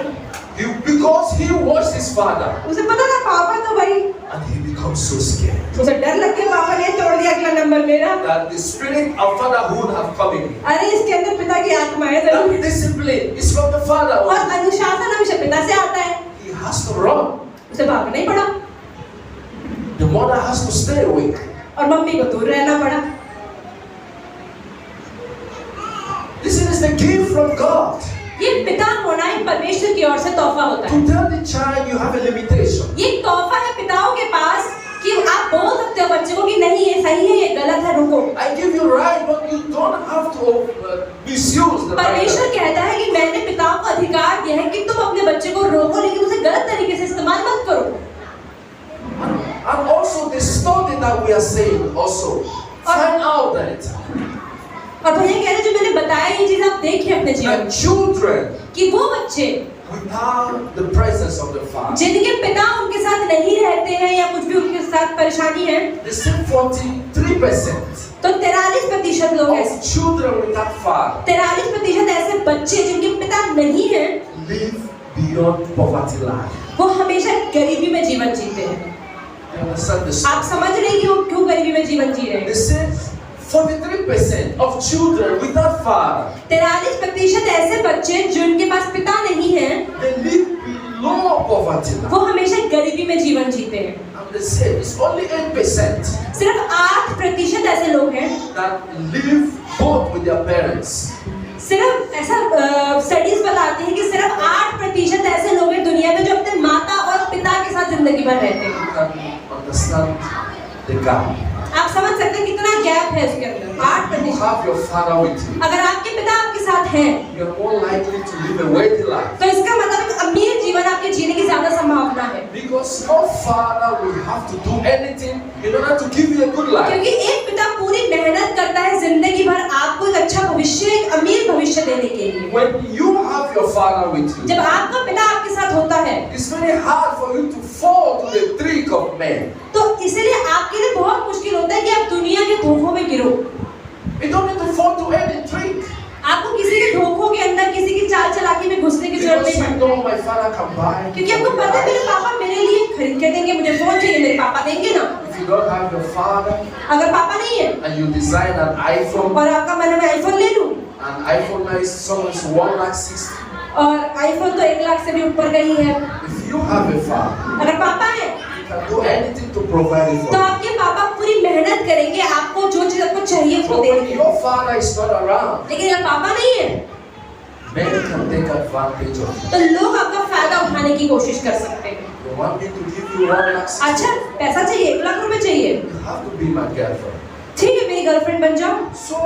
Because he watched his father, उसे पता था पापा तो भाई, and he becomes so scared. उसे डर लग गया पापा ने तोड़ दिया अगला नंबर मेरा। that the spirit of fatherhood have come in him. अरे इसके अंदर पिता की आत्मा है जरूर। That discipline is from the father. और अनुशासन हमेशा पिता से आता है। He has to run. उसे भागना ही पड़ा। The mother has to stay awake. और मम्मी को दूर रहना पड़ा। This is the gift from God. ये पिता होना एक परमेश्वर की ओर से तोहफा होता है। To tell the child you have a limitation. ये तोहफा है पिताओं के पास कि आप बोल सकते हो बच्चे को कि नहीं ये सही है ये गलत है रुको। I give you right, but you don't have to misuse the right. परमेश्वर कहता है कि मैंने पिताओं को अधिकार दिया है कि तुम अपने बच्चे को रोको लेकिन उसे गलत तरीके से इस्तेमाल मत करो। And also the study that we are saying also find out that और भैया कह रहे जो मैंने बताया ये चीज आप देखिए अपने जीवन में children कि वो बच्चे without the presence of the father, जिनके पिता उनके साथ नहीं रहते हैं या कुछ भी उनके साथ परेशानी है, they say 43% तो 43% लोग ऐसे of children without father 43% ऐसे बच्चे जिनके पिता नहीं हैं live beyond poverty line. वो हमेशा गरीबी में जीवन जीते हैं। You understand this? आप समझ रहे हैं कि वो क्यों गरीबी में जीवन जी रहे हैं? They say 43% of children without father 43% ऐसे बच्चे जिनके पास पिता नहीं है they live below poverty line. वो हमेशा गरीबी में जीवन जीते हैं। And they say it's only 8% सिर्फ 8% ऐसे लोग हैं that live both with their parents. सिर्फ ऐसा स्टडीज बताती है कि सिर्फ 8% ऐसे लोग हैं दुनिया में जो अपने माता और पिता के साथ जिंदगी भर रहते हैं। You can understand the gap. आप समझ सकते हैं कितना गैप है इसके अंदर। You 8%। have your father with you. अगर आपके पिता आपके साथ हैं You're more likely to live a wealthy life. तो इसका मतलब एक अमीर जीवन आपके जीने की ज्यादा संभावना है। Because no father will have to do anything in order to give you a good life. क्योंकि एक पिता पूरी मेहनत करता है जिंदगी भर आपको एक अच्छा भविष्य एक अमीर भविष्य देने के लिए। When you have your father with you, जब आपका पिता आपके साथ होता है it's very hard for you to fall to the trick of men. तो इसलिए आपके लिए बहुत मुश्किल होता है कि आप दुनिया के धोखों में गिरो। You don't need to fall to any trick. आपको किसी के धोखों के अंदर किसी की चाल चलाकी में घुसने की जरूरत Because नहीं you है। know my father can buy. क्योंकि आपको पता है मेरे पापा मेरे लिए खरीद के देंगे, मुझे फोन चाहिए मेरे पापा देंगे ना। If you don't have your father अगर पापा नहीं है and you design an iPhone, और आपका मन है मैं आईफोन ले लूं and iPhone now is so much 1,60,000. और आईफोन तो 1 लाख से भी ऊपर का ही है। If you have a father, अगर पापा है you can do anything to provide it तो for you. आपके पापा पूरी मेहनत करेंगे आपको जो चीज आपको चाहिए उसको But when देंगे। your father is not around, लेकिन अगर पापा नहीं है men can take advantage of it. तो लोग आपका फायदा उठाने की कोशिश कर सकते हैं। You want me to give you 1,60,000? अच्छा पैसा चाहिए 1 लाख रुपए चाहिए, You have to be my girlfriend. ठीक है मेरी गर्लफ्रेंड बन जाओ। So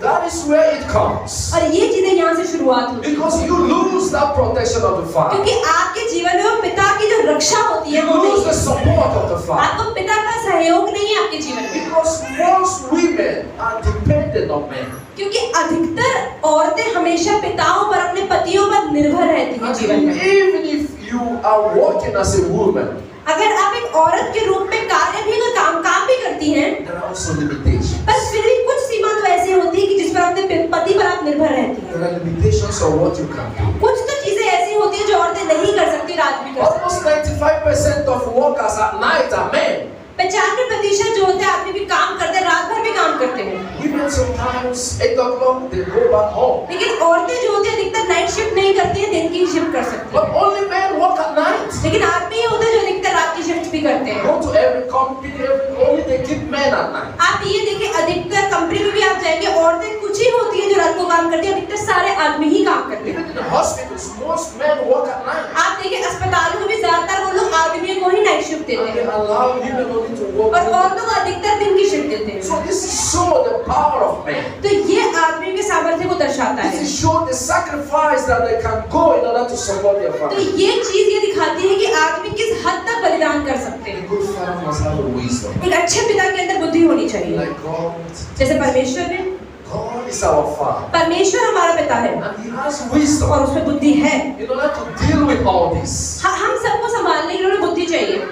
that is where it comes. और ये चीजें यहाँ से शुरुआत होती है Because you lose that protection of the father. क्योंकि आपके जीवन में वो पिता की जो रक्षा होती है You वो lose नहीं the support of the father. आपको पिता का सहयोग नहीं है आपके जीवन में। Because most women are dependent on men. क्योंकि अधिकतर औरतें हमेशा पिताओं पर अपने पतियों पर निर्भर रहती हैं जीवन And में। even if you are working as a woman, अगर आप एक औरत के रूप में कार्य भी काम भी करती हैं there are also limitations. बस फिर भी कुछ सीमा तो ऐसी होती है कि जिस पर अपने पति पर आप निर्भर रहती हैं। There are limitations of what you can do. कुछ तो चीजें ऐसी होती हैं जो औरतें नहीं कर सकती और आज भी कर सकती Almost 95% of workers at night are men. 95% जो होते हैं आदमी भी काम करते हैं, रात भर भी काम करते हैं। Women sometimes 8 o'clock they go back home. लेकिन औरतें जो होती हैं अधिकतर नाइट शिफ्ट नहीं करती हैं, दिन की शिफ्ट कर सकती हैं। But only men work at night. लेकिन आदमी होते हैं जो अधिकतर रात की शिफ्ट भी करते हैं। Go to every company, only they keep men at night. आप ये देखिए अधिकतर कंपनी में भी आप जाएंगे औरतें कुछ ही होती हैं जो रात को काम करती हैं, अधिकतर सारे आदमी ही काम करते हैं। Even in the hospitals, most men work at night. आप देखिए अस्पतालों में भी ज्यादातर वो लोग आदमियों को ही नाइट शिफ्ट देते And they हैं allow women only to work. और औरतों को अधिकतर दिन की शिफ्ट देते हैं। So this is show the power of men. तो ये आदमी के सामर्थ्य को दर्शाता This है। is show the sacrifice that they can go in order to support their तो family. ये चीज ये दिखाती है कि आदमी किस हद तक बलिदान कर सकते A हैं। good father must have a wisdom. एक अच्छे पिता के अंदर बुद्धि होनी चाहिए। Like God, जैसे परमेश्वर ने, God is our father. परमेश्वर हमारा पिता है And he has wisdom और उसमें बुद्धि है। in order to deal with all this. हम सबको संभालने के लिए बुद्धि चाहिए।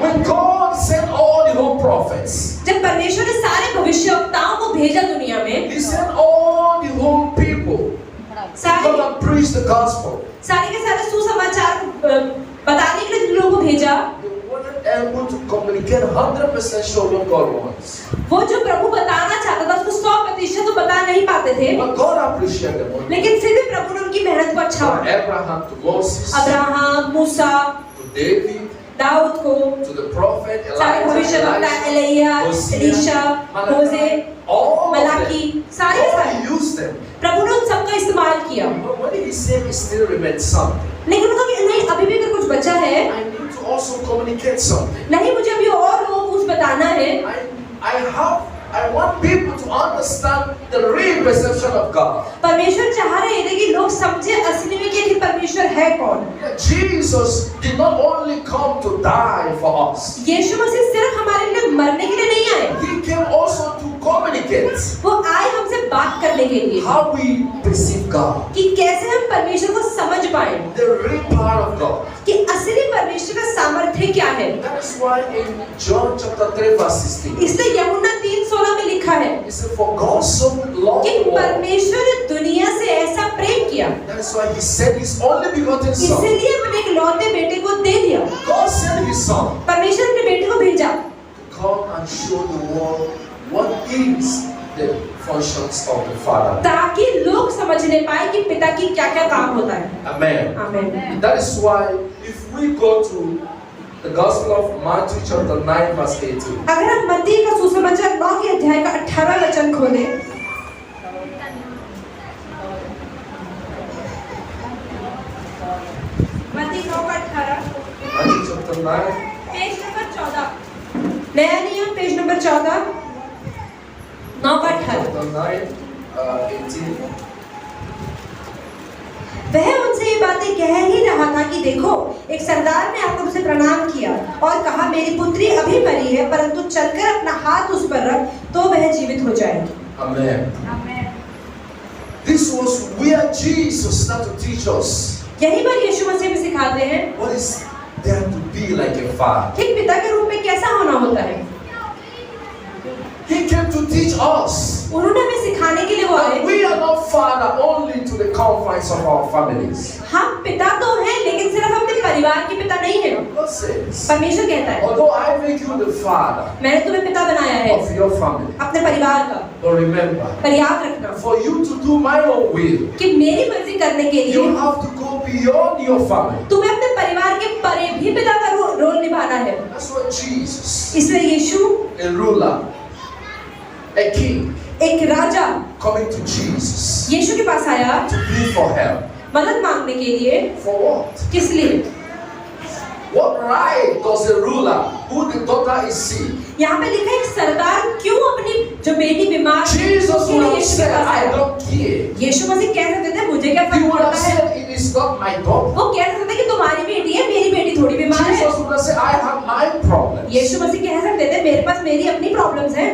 When God sent all the whole prophets, जब परमेश्वर ने सारे भविष्यवक्ताओं को भेजा दुनिया में, he sent all the whole people to सारे come and preach the gospel. सारे के सारे सुसमाचार बताने के लिए लोगों को भेजा, They weren't able to communicate became 100% sure what God wants. वो जो प्रभु बताना चाहता था उसको 100% तो बता नहीं पाते थे, But God appreciated them. लेकिन फिर भी प्रभु ने उनकी मेहनत को अच्छा From माना। Abraham to Moses, अब्राहम, मूसा, to David, दाऊद को, to the prophet सारे भविष्यवक्ता Elijah, एलिया, एलीशा, मोसे, all of मलाकी, them. सारे God used them. प्रभु ने उन सबका इस्तेमाल किया। But what did he say? He still remains something. लेकिन उन्होंने कहा नहीं, अभी भी अगर कुछ बचा है, I need to also communicate something. नहीं मुझे अभी और वो कुछ बताना है। I want people to understand the real perception of God. परमेश्वर चाह रहे थे कि लोग समझे असली में कि आखिर परमेश्वर है कौन। Jesus did not only come to die for us. यीशु मसीह सिर्फ हमारे लिए मरने के लिए नहीं आए, He came also to communicate वो आए हमसे बात करने के लिए how we perceive God, कि कैसे हम परमेश्वर को समझ पाए, the real power of God. कि असली परमेश्वर का सामर्थ्य क्या है। That is why in John chapter 3 verse 16, इसलिए यूहन्ना 3:16 में लिखा है he said, "For God so loved कि the world." परमेश्वर ने दुनिया से ऐसा प्रेम किया, That is why He sent His only begotten Son. इसलिए अपने इकलौते बेटे को दे दिया। God sent His Son परमेश्वर अपने बेटे को भेजा to come and show the world what is the functions of the Father. ताकि लोग समझने पाए कि पिता की क्या-क्या काम होता है। Amen. आमीन। That is why if we go to the Gospel of Matthew chapter 9 verse 18, अगर हम मत्ती का सुसमाचार 9 के अध्याय का 18वां वचन खोलें, मत्ती 9 का 18, Matthew chapter 9, पेज नंबर 14, नया नियम पेज नंबर 14, 9 का 18। chapter 9, 18. वह उनसे ये बातें कह ही रहा था कि देखो, एक सरदार ने आकर उसे प्रणाम किया और कहा, मेरी पुत्री अभी मरी है, परंतु चलकर अपना हाथ उस पर रख तो वह जीवित हो जाएगी। Amen. This was where Jesus started to teach us यही बात यीशु मसीह भी सिखाते हैं what is there to be like a father. कि पिता के रूप में कैसा होना होता है। He came to teach us उन्होंने हमें सिखाने के लिए वो that आए। we are not father only to the confines of our families. हम पिता तो हैं, लेकिन सिर्फ अपने परिवार के पिता नहीं हैं। God says, परमेश्वर कहता है, although I make you the father मैंने तुम्हें पिता बनाया है of your family, अपने परिवार का, but remember, पर याद रखना for you to do my own will, कि मेरी मर्जी करने के लिए you have to go beyond your family. तुम्हें अपने परिवार के परे भी पिता का रोल निभाना है। That's what Jesus, इसलिए यीशु a ruler, a king, एक राजा coming to Jesus यीशु के पास आया to plead for help. मदद मांगने के लिए। For what? किस लिए? What right does a ruler who the daughter is sick? यहाँ पे लिखा है कि सरदार क्यों अपनी जो बेटी बीमार है Jesus उसके would लिए have यीशु के said, पास I आया। don't care. यीशु मसीह कह सकते थे मुझे क्या He फर्क would have पड़ता है। said, it is not my daughter. वो कह सकते थे कि तुम्हारी बेटी है, मेरी बेटी थोड़ी बीमार है। Jesus would have said, I have my problems. यीशु मसीह कह सकते थे मेरे पास मेरी अपनी प्रॉब्लम्स हैं।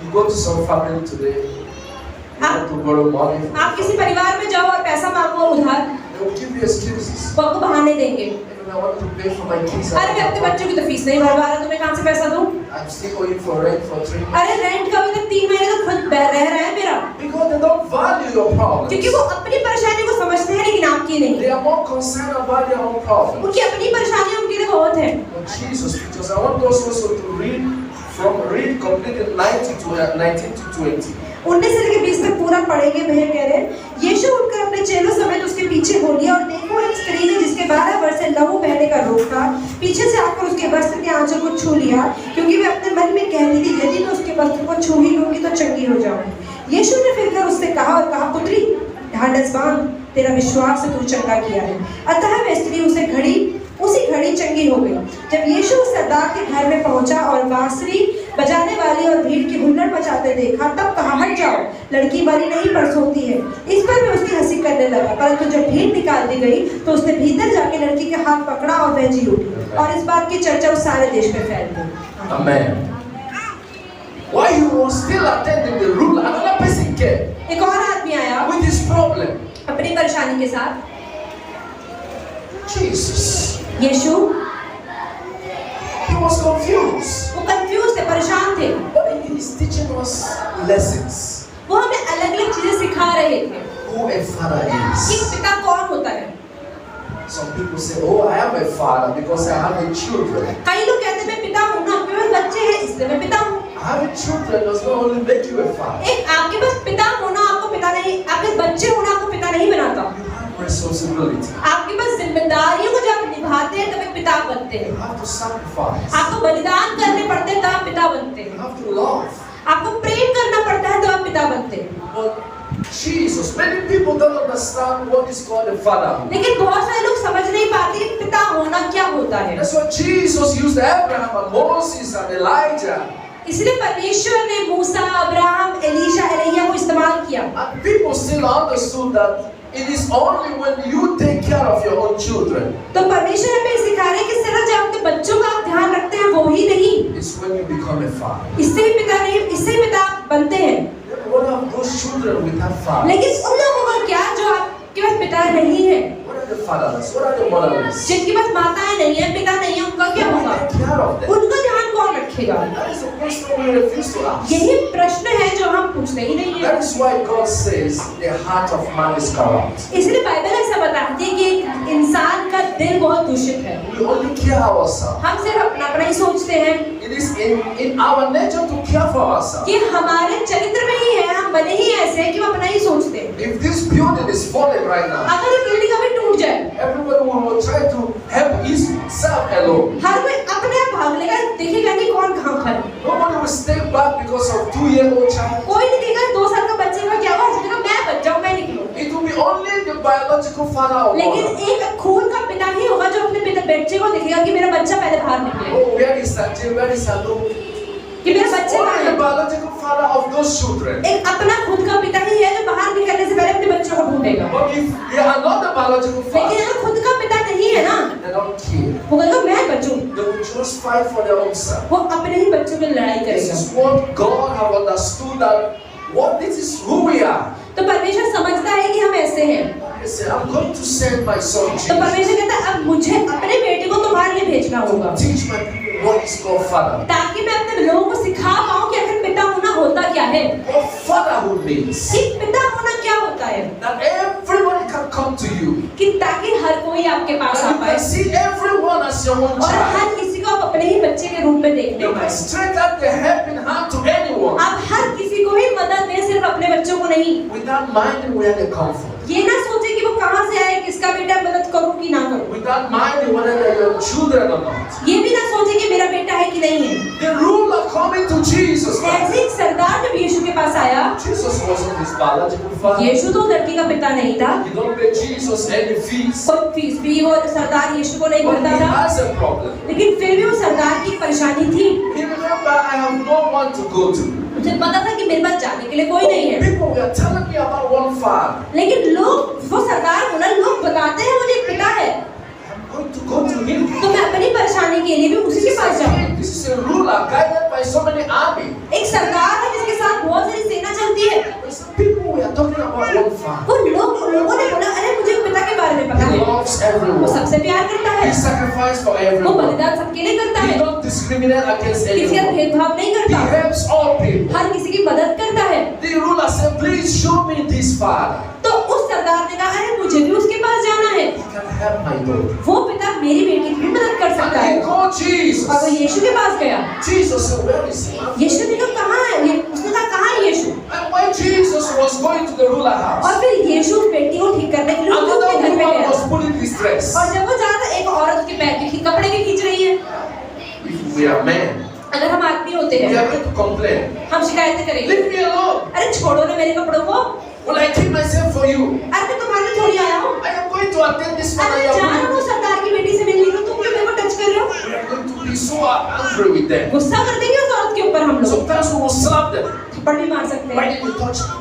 You go to some family today, you want to borrow money, आप किसी परिवार में जाओ और पैसा मांगो उधार, they will give you excuses. वो आपको बहाने देंगे। Even I want to pay for my kids. अरे मैं अपने बच्चों की तो फीस नहीं भर पा रहा, तुम्हें कहाँ से पैसा दूँ? I'm still owing for rent for 3 months. अरे रेंट का अभी तक 3 महीने तो खुद रह रहा है मेरा। Because they don't value your problems. क्योंकि वो अपनी परेशानी को समझते हैं लेकिन आपकी नहीं। They are more concerned about their own problems. उनकी अपनी परेशानी उनके लिए बहुत है। But Jesus teaches, I want us also to read completely 19 to 20. 19 से लेकर 20 तक पूरा पढ़ेंगे। वह कह रहे हैं, यीशु उठकर अपने चेलों समेत उसके पीछे हो लिया और देखो एक स्त्री ने जिसके 12 वर्ष से लहू बहने का रोग था, पीछे से आकर उसके वस्त्र के आंचल को छू लिया, क्योंकि वह अपने मन में कह रही थी यदि मैं उसके वस्त्र को छू ही लूंगी तो चंगी हो जाऊंगी। यीशु ने फिरकर उससे कहा और कहा, पुत्री ढाढ़स बांध, तेरा विश्वास से तू चंगा किया है। अतः वह स्त्री उसी घड़ी चंगी हो गई। जब यीशु उस सरदार के घर में पहुंचा और बांसुरी बजाने वाली और भीड़ की हुल्लड़ मचाते देखा, तब कहा, हट जाओ, लड़की मरी नहीं पर सोती है। इस पर मैं उसकी हंसी करने लगा, परंतु जब भीड़ निकाल दी गई तो उसने भीतर जाके लड़की के हाथ पकड़ा और वह जी उठी, और इस बात की चर्चा उस सारे देश में फैल गई। Amen. While he was still attending the ruler, another person came एक और आदमी आया with his problem. अपनी परेशानी के साथ। Jesus. यीशु He was confused. वो कंफ्यूज थे, परेशान थे। But he is teaching us lessons. वो हमें अलग-अलग चीजें सिखा रहे थे Who a father कि is. पिता कौन होता है। Some people say, oh, I am a father because I have a children. कई लोग कहते हैं मैं पिता हूँ ना, इसलिए मैं पिता हूँ। Having children does not only make you a father. एक आपके पास पिता होना आपको पिता नहीं, आपके बच्चे होना आपको पिता नहीं बनाता। You have responsibility. आपके पास जिम्मेदारियों को जब निभाते हैं तब एक पिता बनते हैं। You have to sacrifice. आपको बलिदान करने पड़ते हैं तब आप पिता बनते You हैं। have to love. आपको प्रेम करना पड़ता है तब आप पिता बनते हैं। But Jesus, many people don't understand what is called a father. लेकिन बहुत सारे लोग समझ नहीं पाते कि पिता होना क्या होता है। That's why Jesus used Abraham and Moses and Elijah. इसलिए परमेश्वर ने मूसा, अब्राहम, एलीशा, एलिय्याह को इस्तेमाल किया। And people still understood that it is only when you take care of your own children. तो परमेश्वर हमें सिखा रहे हैं कि सिर्फ जब अपने बच्चों का आप ध्यान रखते हैं वो ही नहीं, It's when you become a father. इससे ही पिता नहीं, इससे ही पिता बनते हैं। Then what are those children without fathers? लेकिन उन लोगों का क्या जो आपके पास पिता नहीं है, What are the fatherless? What are the motherless? जिनके पास माताएं नहीं है, पिता नहीं है, उनका क्या Who होगा? take care of them? उनका ध्यान कौन रखेगा? That is the question we refuse to ask. यही प्रश्न है जो हम पूछते ही नहीं है। That is why God says the heart of man is corrupt. इसलिए बाइबल ऐसा बताती है कि एक इंसान का दिल बहुत दूषित है। We only care ourselves. हम सिर्फ अपना अपना ही सोचते हैं It is in our nature to care for ourselves. कि हमारे चरित्र में ही है, हम बने ही ऐसे हैं कि हम अपना ही सोचते हैं। If this building is falling right now, अगर ये बिल्डिंग अभी टूट जाए, everybody will try to help himself alone. हर कोई अपने आप भाग लेगा, देखेगा नहीं कौन कहाँ खड़ा है। Nobody will stay back because of 2-year-old child. कोई नहीं देखेगा 2 साल का बच्चे का क्या हुआ, सोचेगा मैं बच जाऊं, मैं निकलूं। It will be only the biological father or लेकिन mother. एक खून का पिता ही होगा जो अपने बच्चे को देखेगा कि मेरा बच्चा पहले बाहर निकले, Oh, where is Sanjay? Where is Anu? कि मेरा बच्चा कहाँ Only the है। biological father of those children. एक अपना खुद का पिता ही है जो बाहर निकलने से पहले अपने बच्चों को ढूंढेगा। But if they are not the biological लेकिन father, अगर खुद का पिता नहीं है ना, they don't care. वो कहेगा मैं बचूं, They will just fight for their own self. वो अपने ही बच्चों की लड़ाई This करेगा। is what God have understood, that what this is who we are. तो परमेश्वर समझता है कि हम ऐसे हैं। He said, I'm going to send my son तो Jesus परमेश्वर कहता है अब मुझे अपने बेटे को तुम्हारे लिए भेजना होगा, to teach my people what is called father. ताकि मैं अपने लोगों को सिखा पाऊं कि आखिर पिता होना होता क्या है, What fatherhood means. कि पिता होना क्या होता है, That everybody can come to you. कि ताकि हर कोई आपके पास आ That you पाए can see everyone as your own और child. हर किसी को आप अपने ही बच्चे के रूप में देखने You can पाए। stretch out the helping hand to anyone आप हर किसी को ही मदद दें, सिर्फ अपने बच्चों को नहीं। without minding where they come from. ये ना सोचे कि वो कहाँ से आए, किसका बेटा, मदद करूं कि ना करूं। Without minding whether they're your children or not. ये भी ना सोचे कि मेरा बेटा है कि नहीं है। The ruler coming to Jesus Christ. ऐसे एक सरदार जब यीशु के पास आया, Jesus wasn't his biological father. यीशु तो लड़की का पिता नहीं था, You don't pay Jesus any fees. कोई फीस भी वो सरदार यीशु को नहीं But भरता he था, has a problem. लेकिन फिर भी वो सरदार की परेशानी थी। He remember, I have no one to go to. मुझे पता था कि मेरे पास जाने के लिए कोई नहीं है, People were telling me about one father. लेकिन लोग वो सरदार होना लोग बताते हैं मुझे एक पिता है, I'm going to go to him. तो मैं अपनी परेशानी के लिए भी उसी के पास जाऊं। This is a ruler guided by so many army. एक सरदार है जिसके साथ बहुत सारी सेना चलती है। But some people were talking about one father. वो लोगों ने बोला अरे मुझे एक पिता के बारे में पता He है, loves वो everyone. सबसे प्यार करता है, He sacrificed for वो everyone. बलिदान सबके लिए करता He है, don't discriminate against किसी का anyone. भेदभाव नहीं He करता, helps all people. हर किसी की मदद करता है। The ruler said, please show me this father. तो उस सरदार ने कहा अरे मुझे भी उसके पास जाना है, He can help my daughter. वो पिता मेरी बेटी की भी मदद कर सकता And है। he called और वो Jesus. यीशु के पास गया। Jesus said, where is he? यीशु ने कहा कहाँ है ये, उसने कहा कहाँ है यीशु। And when Jesus was going to the ruler house, और फिर यीशु उस बेटी को ठीक करने के लिए उसके another घर पे woman गया, was pulling his dress. और जब वो जा रहा था एक औरत उसके पैर के कपड़े के खींच रही है। If we are men, अगर हम आदमी होते we हैं are going to complain. हम शिकायतें करेंगे, Leave me alone. अरे छोड़ो ना मेरे कपड़ों को, Will I keep myself for you? अरे मैं तुम्हारे लिए थोड़ी आया हूँ, I am going to attend this man. अरे I मैं जा रहा am हूँ सरदार की बेटी से मिलने को, तुम क्यों मेरे को टच कर रहे हो? we are going to be so angry with them. गुस्सा कर देंगे उस औरत के ऊपर हम लोग, Sometimes we will slap them. थप्पड़ भी मार सकते Why हैं। did you touch me?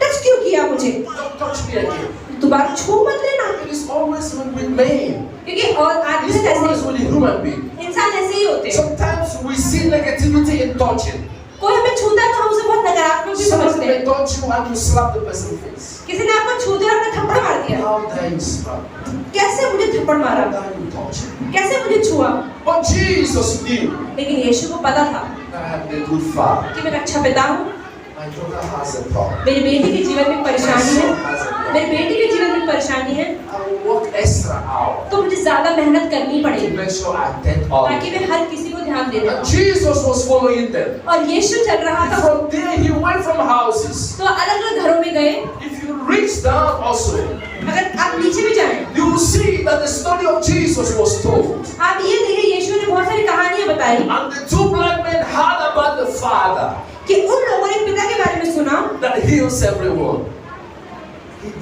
Touch क्यों किया मुझे? Don't touch me again. दोबारा छू मत लेना, It is always with men. क्योंकि और आदमी It is ऐसे always with a human being. इंसान ऐसे ही होते हैं। Sometimes we see negativity in touching. कोई हमें छूता है तो हम उसे बहुत नकारात्मक भी Somebody समझते may हैं। touch you and you slap the person's face. किसी ने आपको छू दिया और आपने थप्पड़ मार दिया, How dare you slap? कैसे मुझे थप्पड़ मारा, How dare you touch me? कैसे मुझे छुआ? But Jesus knew लेकिन यीशु को पता था that I am a good father. कि मैं एक अच्छा पिता हूँ, My daughter has a problem. मेरी बेटी के जीवन में My परेशानी son है, has a problem. मेरी बेटी के जीवन में परेशानी है, I will work extra hour तो मुझे ज्यादा मेहनत करनी to पड़ेगी make sure I attend all. ताकि मैं हर किसी को ध्यान दे And पाऊं। Jesus was following them. और यीशु चल रहा था, From there, he went from houses. तो अलग अलग घरों में गए। If you reach down also, अगर आप नीचे भी जाएं, you will see that the story of Jesus was told. आप ये देखिए यीशु ने बहुत सारी कहानियां बताई And the two blind men heard about the Father कि उन लोगों ने पिता के बारे में सुना, that heals everyone.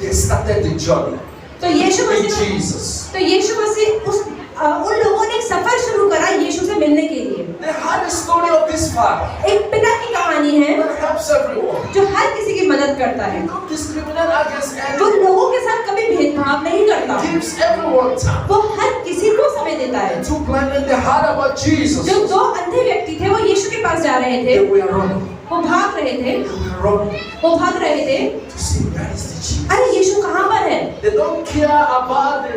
They started the journey तो यीशु with मसीह Jesus. तो यीशु मसीह उन लोगों ने एक सफर शुरू करा यीशु से मिलने के लिए। They heard the story of this Father एक पिता की कहानी है that helps everyone. जो हर किसी की मदद करता है, Don't discriminate against वो anyone. लोगों के साथ कभी भेदभाव नहीं करता, Gives everyone time. वो हर किसी को समय देता है। Two blind men, they heard about Jesus. जो दो अंधे व्यक्ति थे वो यीशु के पास जा रहे They थे, were running. वो भाग रहे थे, They were running वो भाग रहे थे, to see where is the Jesus. अरे यीशु कहाँ पर है? They don't care about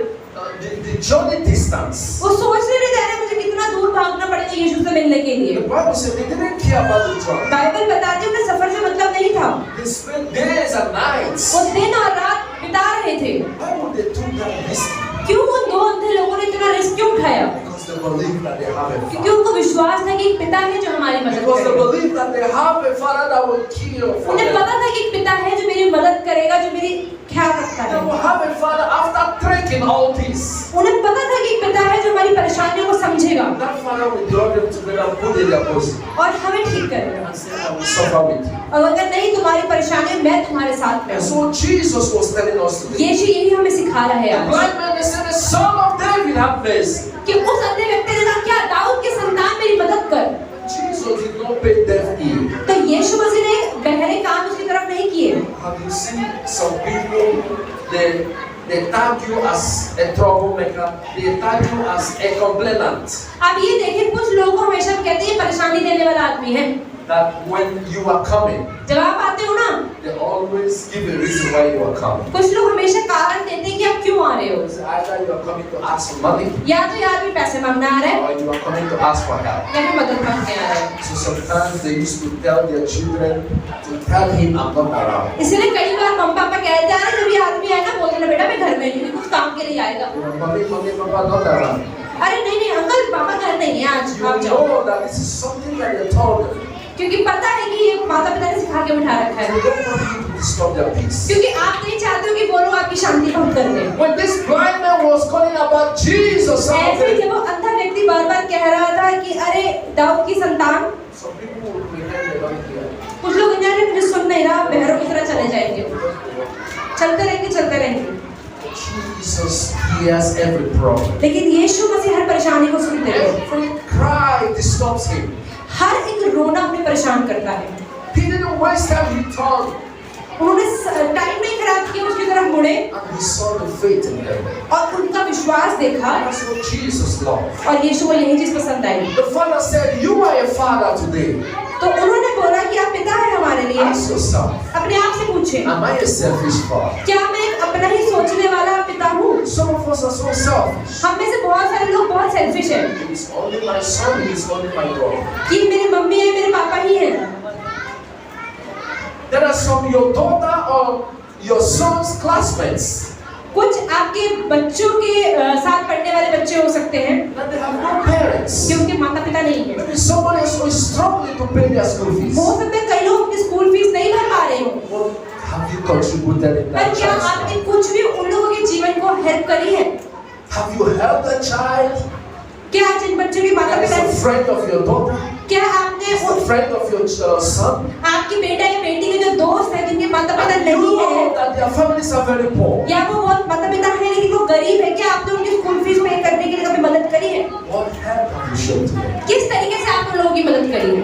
the journey distance. वो सोच नहीं रहे थे मुझे कितना दूर भागना पड़ेगा यीशु से मिलने के The लिए। Bible said they didn't care about the journey. Bible बताती है उन्हें सफर से मतलब नहीं था, They spent days and nights. वो दिन और रात बिता रहे थे। Why would they took that risk? क्यों उन दो अंधे लोगों ने इतना रिस्क क्यों उठाया? Because they believe that they have a क्योंकि Father. उनको विश्वास था कि एक पिता है जो हमारी मदद Because they करेगा। believe that they have a Father that will care for उन्हें them. पता था कि एक पिता है जो मेरी मदद करेगा, जो मेरी ख्याल रखता They है। will have a Father after trekking all this. उन्हें पता था कि एक पिता है जो हमारी परेशानियों को समझेगा That Father will draw them together and put in their bosom और हमें ठीक करेगा। and say, I will suffer with you. और अगर नहीं तुम्हारी परेशानी, मैं तुम्हारे साथ में And हूँ। so Jesus was telling us today. यीशु यही हमें सिखा रहा है The आज blind man, they said, the Son of David, have mercy. कि उस अंधे व्यक्ति ने कहा, क्या दाऊद के संतान मेरी मदद कर। Jesus did not pay deaf ear. तो यीशु मसीह ने बहरे कान उसकी तरफ नहीं किए। Have you seen some people, they tag you as a troublemaker, they tag you as a complainant. अब ये देखिए कुछ लोगों को हमेशा कहते हैं परेशानी देने वाला आदमी है। That when you are coming, जब आप आते हो ना, they always give a reason why you are coming. कुछ लोग हमेशा कारण देते हैं कि आप क्यों आ रहे हो। So either you are coming to ask for money, या तो यार भी पैसे मांगने आ रहा है or you are coming to ask for help. या फिर मदद मांगने आ रहा है। So sometimes they used to tell their children to tell him I'm not around. इसलिए कई बार मम्मी पापा कहते हैं जब ये आदमी आए ना, बोलते ना बेटा मैं घर में नहीं हूँ, कुछ काम के लिए आएगा। Mommy, Papa, not around. अरे नहीं नहीं अंकल पापा घर नहीं है आज, You आप जाओ। know that this is something that they told them. क्योंकि पता है कि ये माता पिता ने सिखा के बिठा रखा So है, they don't want you to disturb their peace. क्योंकि आप नहीं चाहते हो कि वो लोग आपकी शांति भंग कर दें। When this blind man was calling about Jesus, ऐसे ही जब वो अंधा व्यक्ति बार बार कह रहा था कि अरे दाऊद की संतान, some people would pretend they don't hear. कुछ लोग इन्हें मुझे सुन नहीं रहा, बहरों की तरह चले जाएंगे, चलते रहेंगे। Jesus hears every problem. लेकिन यीशु मसीह हर परेशानी को सुनते हैं। Every cry disturbs him. हर एक रोना उन्हें परेशान करता है। He didn't waste time, he turned उन्होंने टाइम नहीं खराब किया, उसकी तरफ मुड़े and he saw the faith in them. और उनका विश्वास देखा That's what Jesus loved. और यीशु को यही चीज पसंद आई। The Father said, you are a father today. तो उन्होंने बोला कि आप पिता है हमारे लिए। Ask yourself, अपने आप से पूछे, am I a selfish father? क्या मैं एक अपना ही सोचने वाला पिता हूँ? Some of us are so selfish. हम में से बहुत सारे लोग बहुत सेल्फिश हैं It's only my son, he's only my daughter. कि मेरी मम्मी है, मेरे पापा ही हैं। There are some your daughter or your son's classmates कुछ आपके बच्चों के साथ पढ़ने वाले बच्चे हो सकते हैं that they have no parents. कि उनके माता पिता नहीं हैं। Maybe somebody else who is struggling to pay their school fees. हो सकता है कई लोग अपनी स्कूल फीस नहीं भर पा रहे हो, What have you contributed in पर that क्या child's आपने life? कुछ भी उन लोगों के जीवन को हेल्प करी है? Have you helped a child क्या जिन बच्चों के माता that is पिता, a friend of your daughter, क्या आपने is a friend of your son? आपकी बेटा या बेटी के जो दोस्त है जिनके माता पिता And you नहीं है know that their families are very poor. या वो बहुत माता पिता है लेकिन वो गरीब है, क्या आपने उनकी स्कूल फीस पे करने के लिए कभी मदद करी है? What help have you shown to them? किस तरीके से आप उन लोगों की मदद करी है?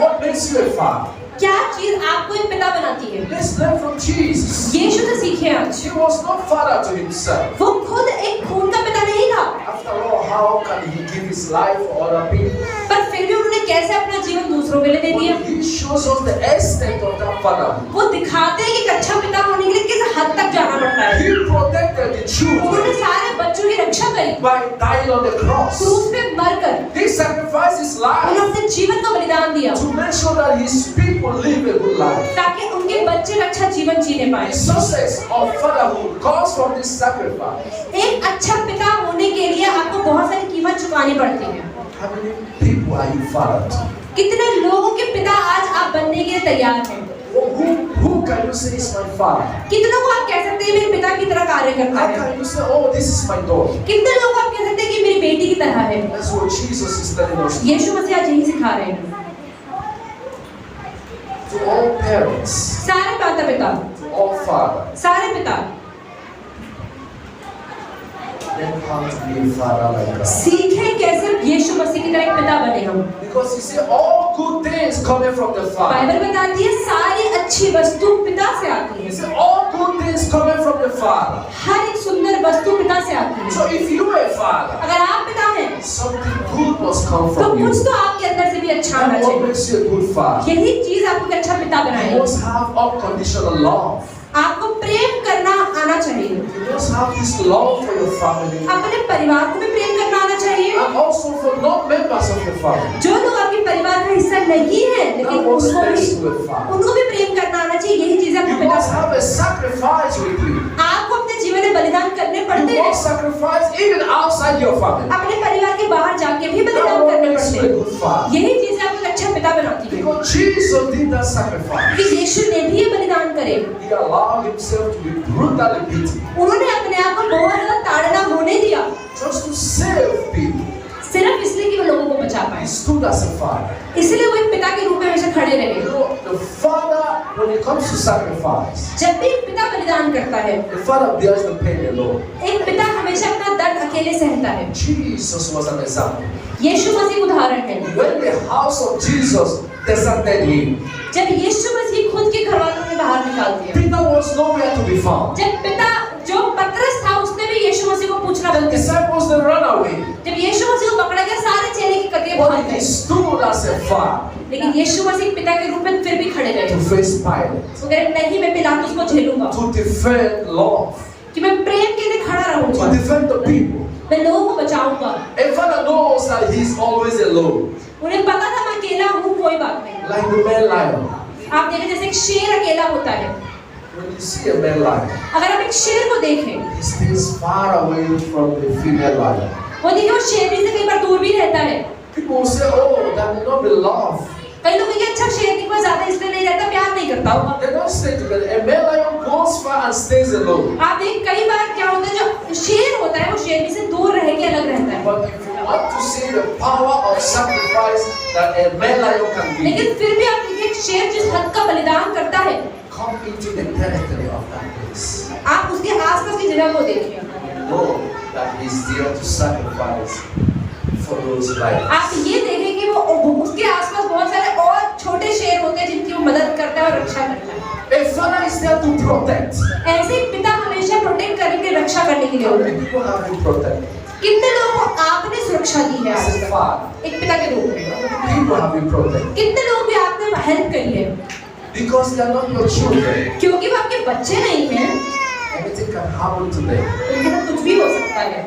What makes you a father? क्या चीज आपको एक पिता बनाती है? Let's learn from Jesus. यीशु से सीखे आज। He was not father to himself. वो खुद एक खून का पिता नहीं था, After all, how can he give his life for other people? पर फिर भी उन्होंने कैसे अपना जीवन दूसरों के लिए दे दिया। He shows us the extent of that fatherhood. वो दिखाते हैं कि एक अच्छा पिता होने के लिए किस हद तक जाना पड़ता है। He protected the उन्होंने children सारे बच्चों की रक्षा करी by dying on the cross. क्रूस पे मरकर। He sacrificed his life उन्होंने अपने जीवन का बलिदान दिया to make sure that his people live a good life. ताकि उनके बच्चे अच्छा जीवन जीने पाए। The success of fatherhood comes from this sacrifice. एक अच्छा पिता होने के लिए आपको बहुत सारी कीमत चुकानी पड़ती है। How many people are you father to? कितने लोगों के पिता आज आप बनने के लिए तैयार हैं? Who can you say is my father? कितनों को आप कह सकते हैं मेरे पिता की तरह कार्य करता How है? can you say, oh, this is my daughter? कितने लोगों को आप कह सकते हैं कि मेरी बेटी की तरह है? That's what Jesus is telling us. यीशु मसीह आज यही सिखा रहे हैं To all parents, सारे माता पिता, to all fathers, सारे पिता learn how to be a father like God. सीखें कैसे यीशु मसीह की तरह एक पिता बने हम। Because you see, all good things coming from the Father. Bible बताती है सारी अच्छी वस्तु पिता से आती You है। see, all good things coming from the Father. हर एक सुंदर वस्तु पिता से आती है। So if you are a father, अगर आप पिता हैं something good must come तो from you. कुछ तो आपके अंदर से भी अच्छा होना And what चाहिए। makes you a good father? यही चीज आपको एक अच्छा पिता You बनाएगी। must have unconditional love. आपको प्रेम करना आना चाहिए। You must have this love for your family अपने परिवार को भी प्रेम करना आना चाहिए। and also for non-members of your family. जो लोग आपके परिवार का हिस्सा नहीं है लेकिन That was उनको best भी to a father. उनको भी प्रेम करना आना चाहिए। यही चीजें आपको You पिता must have a sacrifice with you. आपको अपने जीवन में बलिदान करने पड़ते You हैं। must sacrifice even outside your family. अपने परिवार के बाहर जाके भी That बलिदान what करने makes पड़ते you a हैं। good father. यही चीजें आपको एक अच्छा पिता बनाती है Because Jesus did that sacrifice. कि यीशु ने भी ये बलिदान करे। He allowed himself to be brutally beaten उन्होंने अपने आप को बहुत ज्यादा ताड़ना होने दिया just to save people. सिर्फ इसलिए कि वो लोगों को बचा He पाए। stood as a father. इसलिए वो एक पिता के रूप में हमेशा खड़े You रहे। know, the father, when it comes to sacrifice, जब भी एक पिता बलिदान करता है the father bears the pain alone. एक पिता हमेशा अपना दर्द अकेले सहता है। Jesus was an example. यीशु मसीह उदाहरण है। When the house of Jesus deserted him, जब यीशु मसीह खुद के घरवालों ने बाहर निकाल दिया, Peter was nowhere to be found. जब पिता जो पतरस था उसने भी यीशु मसीह को पूछना बंद The कर दिया। disciples they ran away, जब यीशु मसीह को पकड़ा गया सारे चेले की कतरे भाग but he गए, stood as a father लेकिन यीशु मसीह पिता के रूप में फिर भी खड़े रहे। to face Pilate, वो कह रहे नहीं मैं पिलातुस को झेलूंगा to defend love, कि मैं प्रेम के लिए खड़ा to रहूंगा, defend the people. मैं लोगों को बचाऊंगा। A father knows that he is always alone, उन्हें पता था मैं अकेला हूँ कोई बात नहीं। like the male lion. आप देखें जैसे एक शेर अकेला होता है, When you see a male lion, अगर आप एक शेर को देखें he stays far away from the female lion. वो देखिए वो शेरनी से कई बार दूर भी रहता है। People will say, oh, that may not be love. कई लोग कहेंगे अच्छा शेरनी को ज्यादा इसलिए नहीं रहता, प्यार नहीं करता होगा। They don't stay together. A male lion goes far and stays alone. आप देख कई बार क्या होता है जो शेर होता है वो शेरनी से दूर रह के अलग रहता है, But if you want to see the power of sacrifice that a male lion can give, लेकिन फिर भी आप देखिए एक शेर जिस हद का बलिदान करता है, come into the territory of that place. आप उसके आसपास की जगह को देखिए, Know that he's there to sacrifice for those lives. आप ये देखें कि वो उसके आसपास बहुत सारे और छोटे शेर होते हैं जिनकी वो मदद करता है और रक्षा करता है। A father is there to protect. ऐसे ही पिता हमेशा प्रोटेक्ट करने के रक्षा करने के लिए How होता many है। people have been protected? कितने लोगों को आपने सुरक्षा दी है आज As a तक father, एक पिता के रूप में? people have been protected कितने लोग भी आपने हेल्प करी है because they are not your children. क्योंकि वो आपके बच्चे नहीं हैं, Anything can happen to them. उनके साथ कुछ भी हो सकता है।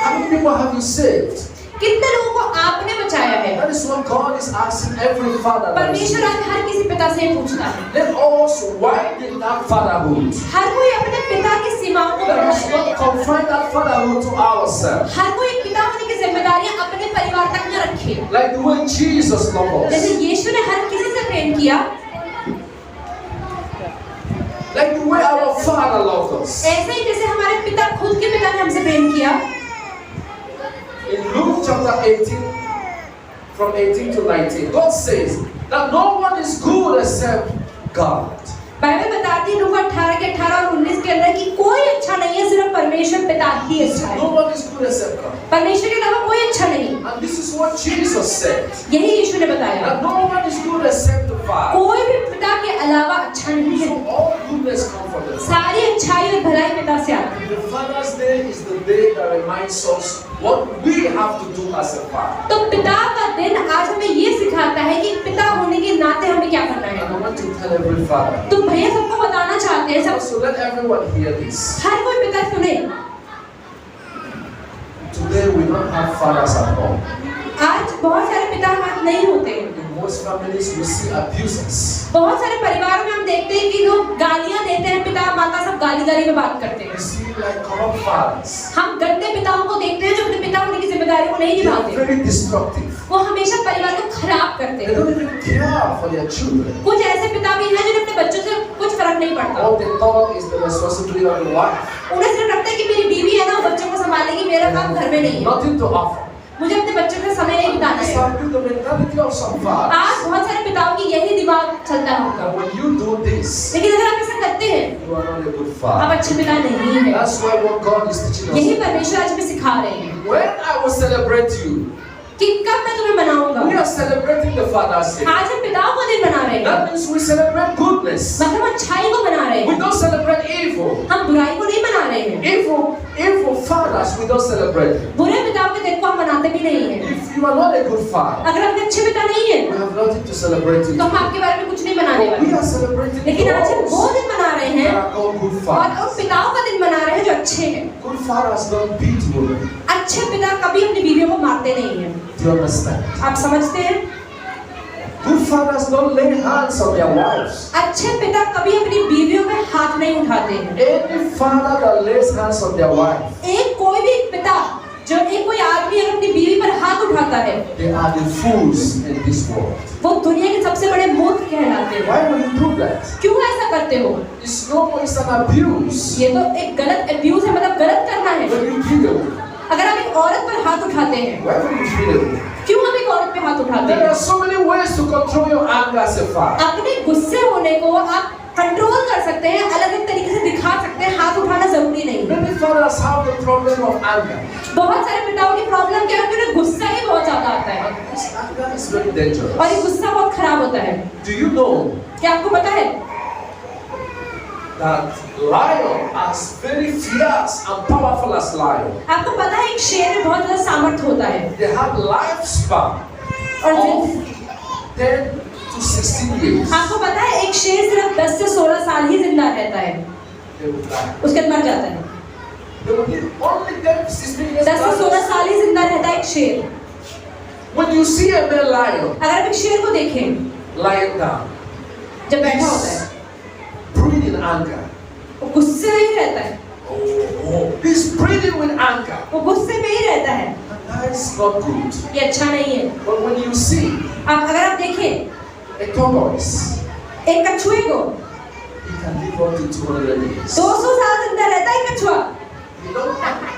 How many people have you saved? कितने लोगों को आपने बचाया है? That is what God is asking every father. that is परमेश्वर आज हर किसी पिता से ये पूछता है। Let us widen that fatherhood. हर कोई अपने पिता की सीमाओं को Let us बढ़ाए। not confine that fatherhood to ourselves. हर कोई एक पिता होने की जिम्मेदारियां अपने परिवार तक न रखे। Like the way Jesus loved जैसे us. यीशु ने हर किसी से प्रेम किया, Like the way our Father loved us. ऐसे ही जैसे हमारे पिता खुद के पिता ने हमसे प्रेम किया। In Luke chapter 18, from 18 to 19, God says that no one is good except God. Bible बताती है लूका 18 के 18 और 19 के अंदर कि कोई अच्छा नहीं है, सिर्फ परमेश्वर पिता ही अच्छा है। No one is good except God. परमेश्वर के अलावा कोई अच्छा नहीं। And this is what Jesus said. यही यीशु ने बताया That no one is good except the Father. कोई भी पिता के अलावा अच्छा नहीं है। So all goodness comes from the Father. सारी अच्छाई और भलाई पिता से आती है। The Father's Day is the day that reminds us what we have to do as a father. तो पिता का दिन आज हमें ये सिखाता है कि पिता होने के नाते हमें क्या करना है। And I want to tell every father. तो भैया सबको बताना चाहते हैं, सब So let everyone hear this. हर कोई पिता सुने। Today we don't have fathers at home. आज बहुत सारे पिता हमारे नहीं होते। In most families we see abuses. बहुत सारे परिवारों में हम देखते हैं कि लोग गालियां देते हैं, पिता माता सब गाली में बात करते We हैं। see like corrupt fathers. हम गंदे पिताओं को देखते हैं जो अपने पिता होने की जिम्मेदारी को नहीं They are निभाते। very destructive. वो हमेशा परिवार को खराब करते They हैं। don't even care for their children. कुछ ऐसे पिता भी हैं जिन्हें अपने बच्चों से कुछ फर्क नहीं पड़ता। All they thought is the responsibility of the wife. उन्हें सिर्फ लगता है कि मेरी बीवी है ना, वो बच्चों को संभालेगी, मेरा काम घर में नहीं है, Nothing to offer. मुझे अपने बच्चों का समय नहीं बिताना This है। has been the mentality of some fathers. आज बहुत सारे पिताओं की यही दिमाग चलता होगा। And when you do this, लेकिन अगर आप ऐसा करते हैं, you are not a good आप father. अच्छे पिता नहीं हैं। That's why what God is teaching यही us. परमेश्वर आज हमें सिखा रहे हैं When I will celebrate you, कि कब मैं तुम्हें मनाऊंगा। we are celebrating the Father's Day. आज हम पिताओं का दिन मना रहे हैं, That means we celebrate goodness. मतलब अच्छाई को मना रहे We हैं, don't celebrate evil. हम बुराई को नहीं मना रहे हैं। Evil fathers, we don't celebrate them. बुरे पिताओं के दिन को हम मनाते भी नहीं हैं। If you are not a good father, अगर आप अच्छे पिता नहीं हैं, we have nothing to celebrate तो you. हम आपके बारे में कुछ नहीं मनाने But we वाले। are celebrating लेकिन आज हम वो those दिन मना रहे that हैं are called good और fathers. उन पिताओं का दिन मना रहे हैं जो अच्छे हैं। Good fathers don't beat women. अच्छे पिता कभी अपनी बीवियों को मारते नहीं हैं। Do you understand? आप समझते हैं? Good fathers don't lay hands on their wives. अच्छे पिता कभी अपनी बीवियों पे हाथ नहीं उठाते हैं। Any father that lays hands on their wife, एक कोई भी पिता जो एक कोई आदमी अगर अपनी बीवी पर हाथ उठाता है, they are the fools in this world. वो दुनिया के सबसे बड़े मूर्ख कहलाते हैं। Why would you do that? क्यों ऐसा करते हो? It's no more, it's an abuse. ये तो एक गलत अब्यूज है, मतलब गलत करना है। When you beat a woman, अगर आप एक औरत पर हाथ उठाते हैं, why would you beat a woman? क्यों हम एक औरत पे हाथ उठाते There हैं? are so many ways to control your anger as a father. अपने गुस्से होने को आप कंट्रोल कर सकते हैं, अलग अलग तरीके से दिखा सकते हैं, हाथ उठाना जरूरी नहीं है। Many fathers have the problem of anger. बहुत सारे पिताओं की प्रॉब्लम क्या है कि उन्हें गुस्सा ही बहुत ज्यादा आता है And this anger is very dangerous. और ये गुस्सा बहुत खराब होता है। Do you know क्या आपको पता है that lion as very fierce and powerful as lion? आपको पता है एक शेर में बहुत ज्यादा सामर्थ्य होता है They have lifespan और of 10 to 16 years. आपको पता है एक शेर सिर्फ 10 से 16 साल ही जिंदा रहता है, They will die. उसके बाद मर जाता है। They will live only 10 to 16 years. 10 से 16 साल ही जिंदा रहता है एक शेर। When you see a male lion अगर आप एक शेर को देखें lying down, जब बैठा होता है, breathing anger. वो गुस्से में ही रहता है, He's breathing with anger. वो गुस्से में ही रहता है। And that is not good. ये अच्छा नहीं है। But when you see अगर आप देखें a tortoise, एक कछुए को, he can live up to 200 years. 200 साल जिंदा रहता है कछुआ। He don't talk.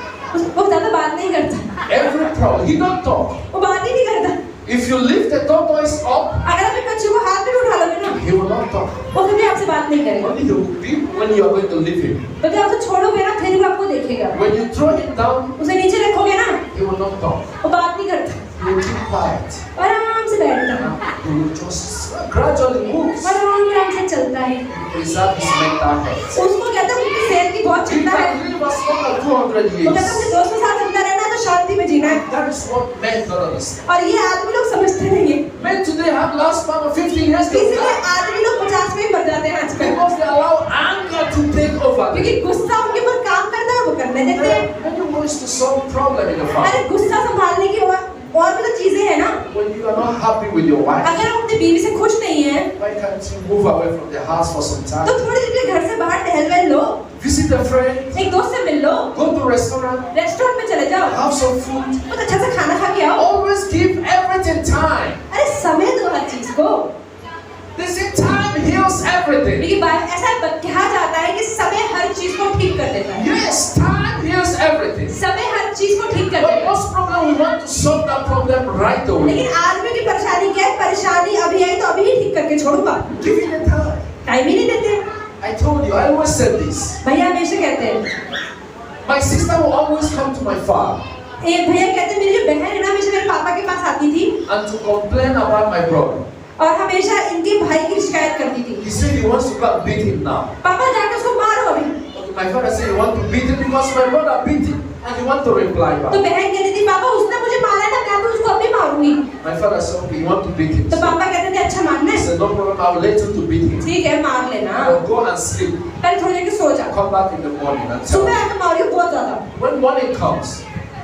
वो ज्यादा बात नहीं करता, Every problem, he don't talk. वो बात ही नहीं करता। If you lift the tortoise up, अगर आप एक कछुए को हाथ में उठा लोगे ना, he will not talk. वो फिर भी आपसे बात नहीं करेगा। Only he will be when you are going to leave him. तो जब आप उसे छोड़ोगे ना, फिर वो आपको देखेगा। When you throw him down, उसे नीचे रखोगे ना, he will not talk. वो बात नहीं करता He will keep quiet. और आराम से बैठता है He will just gradually move. और आराम से चलता है। Preserve his mental health. उसको कहते हैं उनकी सेहत की बहुत He चिंता है। can live as long as 200 वो कहता है years. मुझे 200 साल जिंदा रहना है तो शांति में जीना है। That is what men don't understand. और ये आदमी लोग समझते नहीं है, Men today have lifespan of 15 years. They इसीलिए die आदमी लोग 50 में ही मर जाते हैं आजकल, because they allow anger to take over. क्योंकि गुस्सा उनके ऊपर काम करता है और वो करने देते There हैं। are many ways to solve problem in the family. अरे गुस्सा संभालने की और भी तो चीजें हैं ना। When you are not happy with your wife, अगर आप अपनी बीवी से खुश नहीं है why can't you move away from the house for some तो time? थोड़ी देर के लिए घर से बाहर टहल वहल लो, Visit a friend, एक दोस्त से मिल लो, go to a restaurant, restaurant में चले जाओ, have some food. कुछ अच्छा सा खाना खा के आओ। Always give everything time. अरे समय दो हर चीज को, They say time heals everything. क्योंकि ऐसा कहा जाता है कि समय हर चीज को ठीक कर देता है। Yes, time heals everything. समय हर चीज को ठीक कर But देता है। most problem we want to solve that problem right away. लेकिन आदमी की परेशानी क्या है? परेशानी अभी आई तो अभी ही ठीक करके छोड़ूंगा, Give it a time. Time ही नहीं देते। I told you, I always said this. भैया हमेशा कहते हैं, My sister will always come to my father एक भैया कहते हैं मेरी जो बहन है ना हमेशा मेरे पापा के पास आती थी and to complain about my brother. और हमेशा इनके भाई की शिकायत करती थी। He said he wants to go and beat him now. पापा जाके उसको मारो अभी। Okay, my father said he want to beat him because my brother beat him and he want to reply तो back. बहन कहती थी पापा उसने मुझे मारा था, मैं भी उसको अभी मारूंगी। My father said okay, he want to beat him. तो पापा कहते थे अच्छा मारना He है, said no problem, I will let you to beat him. ठीक है मार लेना, But go and sleep. पहले थोड़ी देर के सो जा, Come back in the morning and tell सुबह me. आके मारियो बहुत ज्यादा। When morning comes,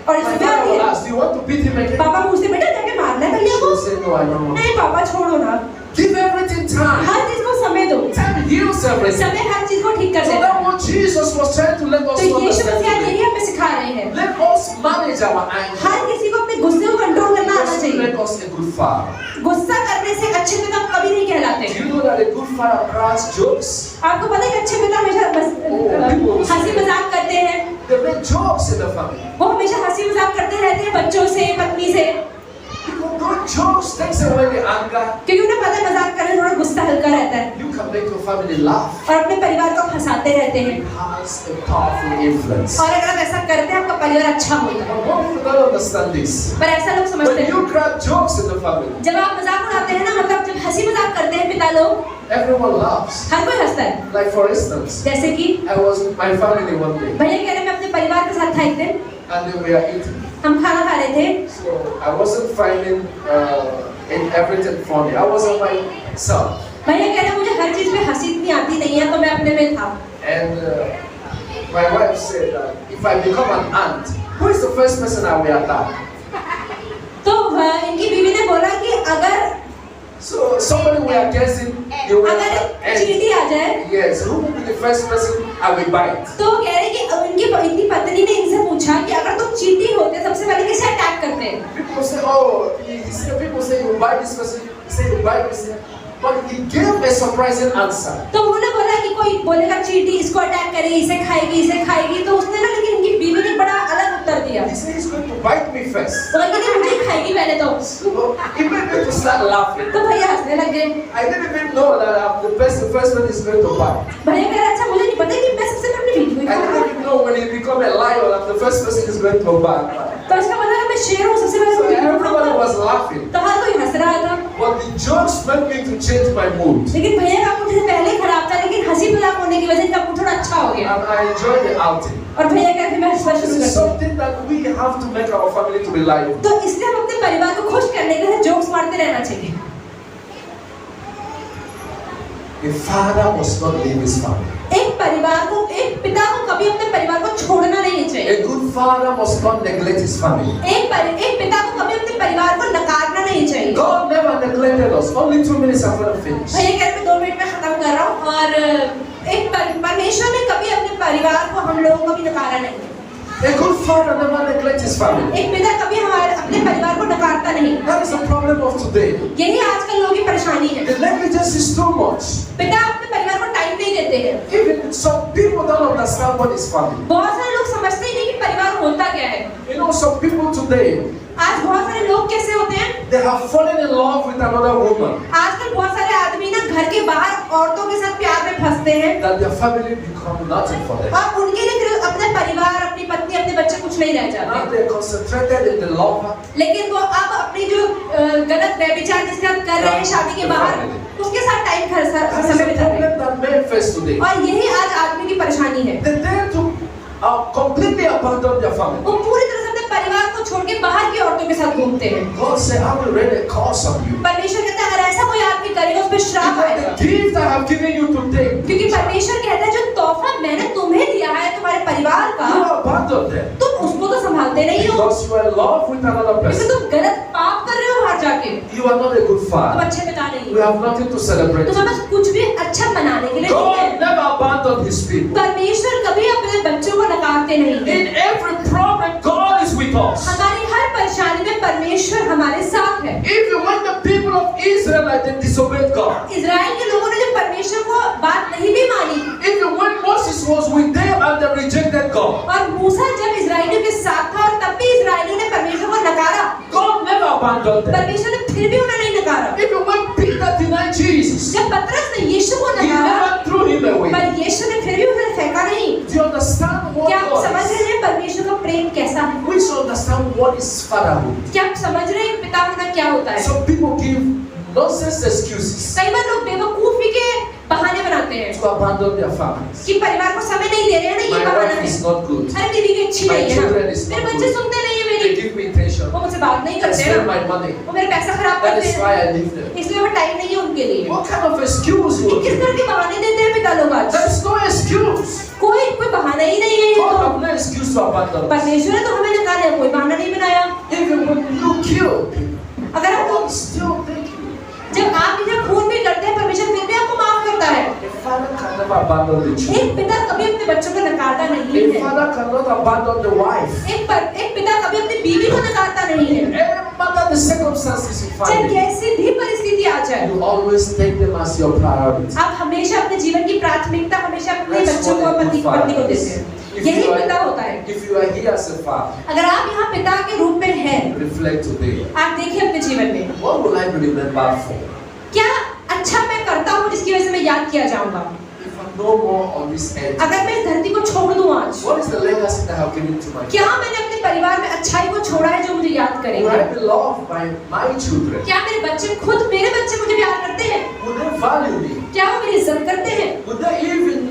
और my सुबह father आती will है, ask, do you want to beat him again? पापा पूछते बेटा जाके मारना है भैया She को? will say no, I don't want. नहीं पापा छोड़ो ना, Give everything time. हर चीज को समय दो, Time heals everything. समय हर चीज को ठीक कर So देता है। that's what Jesus was trying to let us तो यीशु understand मसीह today. यही हमें सिखा रहे हैं, Let us manage our anger. हर किसी को अपने गुस्से को कंट्रोल करना आना Just चाहिए। make us a good father. गुस्सा करने से अच्छे पिता कभी नहीं कहलाते। Do you know that a good father cracks jokes? आपको पता है कि अच्छे पिता हमेशा हंसी मजाक करते हैं, They make jokes in the family. वो हमेशा हंसी मजाक करते रहते हैं बच्चों से, पत्नी से, Because those jokes takes away the anger. क्योंकि उन्हें पता है मजाक करने से थोड़ा गुस्सा हल्का रहता है You can make your family laugh. और अपने परिवार को हंसाते रहते हैं। It has a powerful influence. और अगर आप ऐसा करते हैं आपका परिवार अच्छा होता है। But most people don't understand this. पर ऐसा लोग समझते When हैं you crack jokes in the family, जब आप मजाक उड़ाते हैं ना, मतलब जब हंसी मजाक करते हैं पिता लोग, everyone laughs. हर कोई हंसता है। Like for instance, जैसे कि I was with my family one day भैया कह रहे मैं अपने परिवार के साथ था एक दिन, and then we are eating. हम खाना खा रहे थे, So I wasn't finding everything funny. I was on myself. भैया कह रहे मुझे हर चीज में हंसी इतनी आती नहीं है, तो मैं अपने में था। And my wife said that if I become an aunt, who is the first person I will attack? तो इनकी बीवी ने बोला कि अगर So somebody we are guessing they will अगर attack. चींटी आ जाए, Yes, who will be the first person I will bite? तो कह रहे कि इनकी पत्नी ने इनसे पूछा कि अगर तुम चींटी होते सबसे पहले किसे अटैक करते? People say, oh, people say you bite this person, you say you bite this person. But he gave a surprising answer. तो उन्होंने बोला कि कोई बोलेगा चींटी इसको अटैक करेगी, इसे खाएगी, तो उसने ना, लेकिन इनकी बीवी ने बड़ा अलग उत्तर दिया। He said he's going to bite me first. तो कहती मुझे ही खाएगी पहले तो। So he made me to start laughing. तो भैया हंसने लग गए। I didn't even know that I'm the first one is going to bite. भैया कह रहा अच्छा मुझे नहीं पता कि मैं सबसे पहले बीवी I didn't even know when you become a lion, I'm the first person is going to bite. तो इसका मतलब मैं शेर हूँ सबसे So पहले। everybody was laughing. तो हर कोई हंस रहा था, But the jokes made me to change my mood. लेकिन भैया का मूड पहले खराब था, लेकिन हंसी मजाक होने की वजह से इनका मूड थोड़ा अच्छा हो गया। And I enjoyed the outing. और भैया कहते मैं हंसना This शुरू is कर something that we have to make our family to be lively. तो इसलिए हम अपने परिवार को खुश करने के लिए जोक्स मारते रहना चाहिए। A father must not leave his family. एक पिता को कभी अपने परिवार को छोड़ना नहीं चाहिए। A good father must not neglect his family. एक पिता को कभी अपने परिवार को नकारना नहीं चाहिए। God never neglected us. Only 2 minutes after I finish. भैया कह रहे 2 मिनट में खत्म कर रहा हूँ। और परमेश्वर ने कभी अपने परिवार को, हम लोगों को भी नकारा नहीं। A good father never neglects his family. एक पिता कभी अपने परिवार को नकारता नहीं। That is the problem of today. यही आजकल लोगों की परेशानी है। The negligence is too much. पिता अपने परिवार को टाइम नहीं देते हैं। Even some people don't understand what is family. बहुत सारे लोग समझते ही नहीं कि परिवार होता क्या है। You know, some people today, आज बहुत सारे लोग कैसे होते हैं, they have fallen in love with another woman. आजकल बहुत सारे आदमी ना घर के बाहर औरतों के साथ प्यार में फंसते हैं That their family become nothing for them. और उनके लिए फिर अपने परिवार, अपनी पत्नी, अपने बच्चे कुछ नहीं रह Now जाते। they're concentrated in the lover. लेकिन वो अब अपनी जो गलत व्यभिचार जिसके साथ कर रहे हैं शादी के बाहर, उसके साथ टाइम That is समय the बिता रहे हैं। problem that men face today. और यही आज आदमी की परेशानी है। They tend to completely abandon their family. वो पूरी तरह से अपने परिवार को छोड़ के बाहर की औरतों के साथ घूमते हैं। God said, I will rain a curse on you. परमेश्वर कहता है अगर ऐसा कोई आदमी करेगा उस पर श्राप Because आएगा। the gift I have given you to take, क्योंकि परमेश्वर कहता है जो तोहफा मैंने तुम्हें दिया है तुम्हारे परिवार का, you abandon them. तुम उसको तो संभालते नहीं हो, Because you are in love with another क्योंकि person. तुम गलत पाप कर रहे हो बाहर जाके, You are not a good तुम father. अच्छे पिता नहीं We हो, have nothing to celebrate. तुम्हें बस कुछ भी अच्छा बनाने के लिए नहीं God है। never abandoned his people. परमेश्वर कभी अपने बच्चों को नकारते नहीं हैं। In every problem, God is with us. हमारी हर परेशानी में परमेश्वर हमारे साथ है। Even when the people of Israel they disobeyed God, Israel के लोगों ने जब परमेश्वर को बात नहीं भी मानी, even when Moses was with them and they rejected God, और मूसा जब इजराइलियों के साथ था और तब भी इजराइलियों ने परमेश्वर को नकारा, God never abandoned them. परमेश्वर ने फिर भी उन्हें नहीं नकारा। Even when Peter denied Jesus, जब पतरस ने यीशु को he नकारा, never threw him away. पर यीशु ने फिर भी उन्हें फेंका नहीं। Do you understand what क्या आप God समझ is? रहे हैं परमेश्वर का प्रेम कैसा है? We should understand what is fatherhood. क्या आप समझ रहे हैं पिता होना क्या होता है? Some people give nonsense excuses कई बार लोग बेवकूफी के बहाने बनाते हैं to abandon their families. कि परिवार को समय नहीं दे रहे हैं ना, ये My बहाना wife है। is not good. अरे मेरी बीवी अच्छी My नहीं है ना, children is मेरे not बच्चे good. सुनते नहीं है They मेरी, give me attention. वो मुझसे बात नहीं They करते spend ना, my money. वो मेरा पैसा खराब That करते is हैं, why I leave them. इसलिए वो टाइम नहीं है उनके लिए। What kind of excuse you किस give? तरह के बहाने देते हैं पिता लोग आज? There is no excuse. कोई बहाना ही नहीं है ये God तो। have no excuse to abandon us. परमेश्वर ने तो हमें निकाला, कोई बहाना नहीं बनाया। Even when you kill people, अगर आप God still thank you. जब आप इन्हें खून भी करते हैं, परमेश्वर फिर भी आपको माफ करता है। A father can never abandon the children. एक पिता कभी अपने बच्चों को नकारता नहीं A है। father cannot abandon the wife. एक पिता कभी अपनी बीवी को नकारता नहीं है। No matter the circumstances you चाहे find, कैसी भी परिस्थिति आ जाए, you always take them as your priority. आप हमेशा अपने जीवन की प्राथमिकता हमेशा अपने That's बच्चों को what a पति good पत्नी को father देते is. हैं। यही पिता होता है। If you are here as a father, अगर आप यहाँ पिता के रूप में हैं, reflect today. आप देखिए अपने जीवन में What will I be remembered for? क्या अच्छा मैं करता हूँ जिसकी वजह से मैं याद किया जाऊंगा। If I'm no more on this earth, अगर मैं इस धरती को छोड़ दूं आज, what is the legacy that I have given to my क्या children? मैंने अपने परिवार में अच्छाई को छोड़ा है जो मुझे याद Will करेंगे? I be loved by my children? क्या मेरे बच्चे खुद मेरे बच्चे मुझे प्यार करते हैं? Will they value me? क्या वो मेरी इज्जत करते हैं? Will they even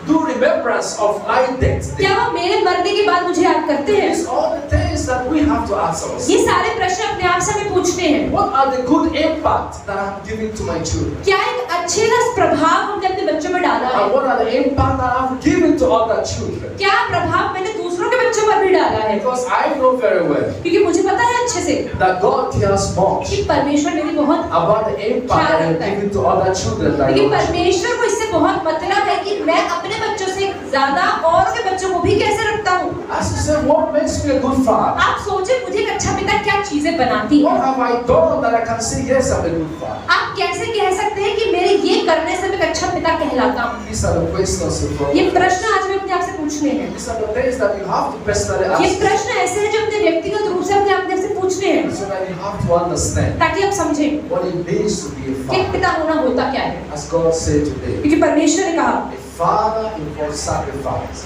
do remembrance of my death? क्या वो मेरे मरने के बाद मुझे याद करते हैं? These are the things that we have to ask ourselves. ये सारे प्रश्न अपने आप से हमें पूछते हैं। What are the good impact that I'm giving to my children? क्या एक अच्छे रस प्रभाव हमने अपने बच्चों में डाला है? And what are the impact that I've given to other children? क्या प्रभाव मैंने दूसरों के बच्चों पर भी डाला है? Because I know very well क्योंकि मुझे पता है अच्छे से that God cares much कि परमेश्वर मेरी बहुत, about the impact that I'm giving to other children that क्योंकि I know. परमेश्वर को इससे बहुत मतलब है कि मैं अपने बच्चों से ज्यादा और के बच्चों को भी कैसे रखता हूँ। As you say, what makes me a good father? आप सोचे मुझे एक अच्छा पिता क्या चीजें बनाती है? What have I done that I can say yes, I'm a good father? आप कैसे कह सकते हैं कि मेरे ये करने से मैं एक अच्छा पिता कहलाता हूँ? These are the questions you ये follow. प्रश्न आज मैं अपने आप से पूछने हैं। These are the things that you have to personally ये ask प्रश्न ऐसे हैं जो अपने व्यक्तिगत रूप से अपने आप से पूछने हैं, so that you have to understand ताकि आप समझें what it means to be a कि एक father. पिता होना होता क्या है। As God said today, क्योंकि परमेश्वर ने कहा a father involves sacrifice.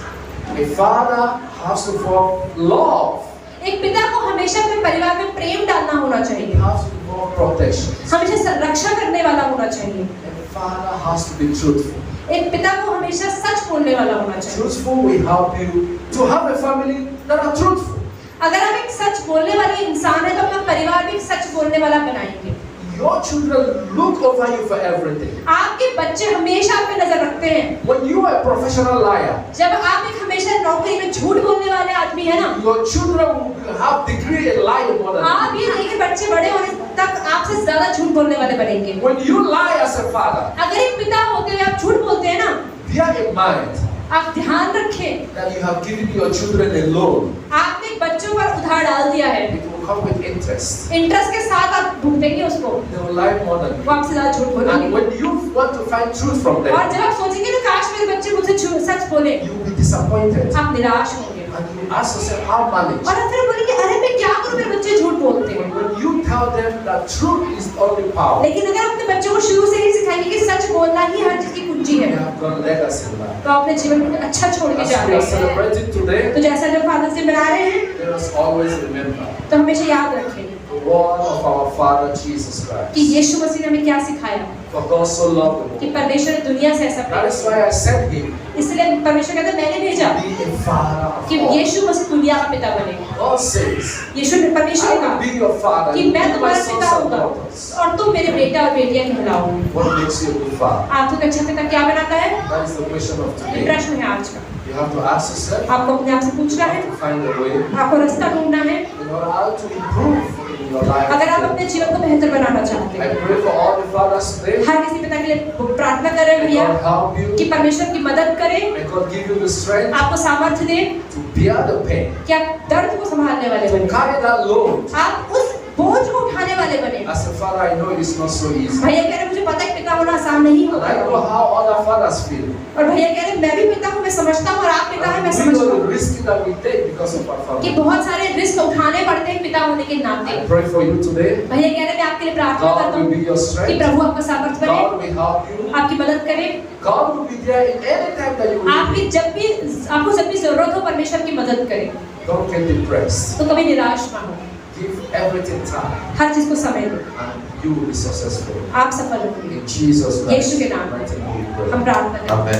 A father has to involve love. एक पिता को हमेशा अपने परिवार में प्रेम डालना होना He चाहिए, has to involve protection. हमेशा रक्षा करने वाला होना चाहिए। A father has to be truthful. एक पिता को हमेशा सच बोलने वाला होना चाहिए। Truthful will help you to have a family that are truthful. अगर आप एक सच बोलने वाले इंसान है तो अपना परिवार भी एक सच बोलने वाला बनाएंगे। Your children look over you for everything. आपके बच्चे हमेशा आप पे नजर रखते हैं। When you are a professional liar, जब आप एक हमेशा नौकरी में झूठ बोलने वाले आदमी है ना, your children will have degree in lying more than आप you. ये देखिए बच्चे बड़े होने तक आपसे ज्यादा झूठ बोलने वाले बनेंगे। When you lie as a father, अगर एक पिता होते हुए आप झूठ बोलते हैं ना, bear in mind आप ध्यान रखें that you have given your children a loan. आपने बच्चों पर उधार डाल दिया है, It will come with interest. Interest के साथ आप भुगतेंगे उसको, They will lie more than वो you. आपसे ज्यादा झूठ And बोलेंगे। when you want to find truth from और them, जब आप सोचेंगे ना काश मेरे बच्चे मुझसे सच बोले, you will be disappointed. आप निराश होंगे And you ask yourself, how manage? और आप फिर बोलेंगे अरे मैं क्या करूं, मेरे बच्चे झूठ बोलते हैं। When you tell them that truth is only power, लेकिन अगर अपने बच्चों को शुरू से ही सिखाएंगे कि सच बोलना ही हर चीज की कुंजी you है, have got legacy in life. तो अपने जीवन को अच्छा छोड़ के As जा we रहे are हैं। celebrating today, तो जैसा जब फादर्स डे मना रहे हैं let us always remember तो हमेशा याद रखें the word of our Father Jesus कि Christ. यीशु मसीह ने हमें क्या सिखाया For God so loved the कि world. परमेश्वर ने दुनिया से ऐसा That Prem is why I sent him इसलिए परमेश्वर कहता है मैंने भेजा to be a father कि of all. यीशु मसीह दुनिया का पिता बने। God says, यीशु ने परमेश्वर I ने will कहा be your father. कि You will मैं be my तुम्हारा sons पिता and होगा daughters. और तुम मेरे बेटा और बेटियां कहलाओ। What makes you a good father? आपको एक अच्छा पिता क्या बनाता है? That is the question of ये today. प्रश्न है आज का। You have to ask yourself, आपको अपने आप से पूछना you है, have to find a way आपको रास्ता ढूंढना है in order how to improve in your life. अगर आप अपने जीवन को बेहतर बनाना चाहते I हैं। pray for all the fathers today. हर किसी पिता के लिए प्रार्थना करें May भैया God help कि you. परमेश्वर की मदद करे, May God give you the strength आपको सामर्थ्य दे to bear the pain, कि आप दर्द को संभालने वाले to बने, carry that load. आप उस बोझ को उठाने वाले बने। As a father, I know it is not so easy. भैया कह रहे मुझे पता है पिता होना आसान नहीं And होता I know how other fathers feel. और भैया कह रहे मैं भी पिता हूँ, मैं समझता हूँ और आप पिता हैं, मैं We समझता know the हूँ risk that we take because of our कि family. बहुत सारे रिस्क उठाने पड़ते हैं पिता होने के नाते। I pray for you today. भैया कह रहे मैं आपके लिए प्रार्थना God करता will हूँ be your कि strength. प्रभु आपका सामर्थ्य बने, God will help you. आपकी मदद करे, God will be there in any time that you आपकी need. आपको जब भी जरूरत हो परमेश्वर की मदद करे, Don't get depressed. तो कभी निराश ना हो। Give everything time, हर चीज को समय दो, and you will be successful. आप सफल होंगे। In Jesus Christ, यीशु के नाम में mighty name we pray. हम प्रार्थना करें। Amen.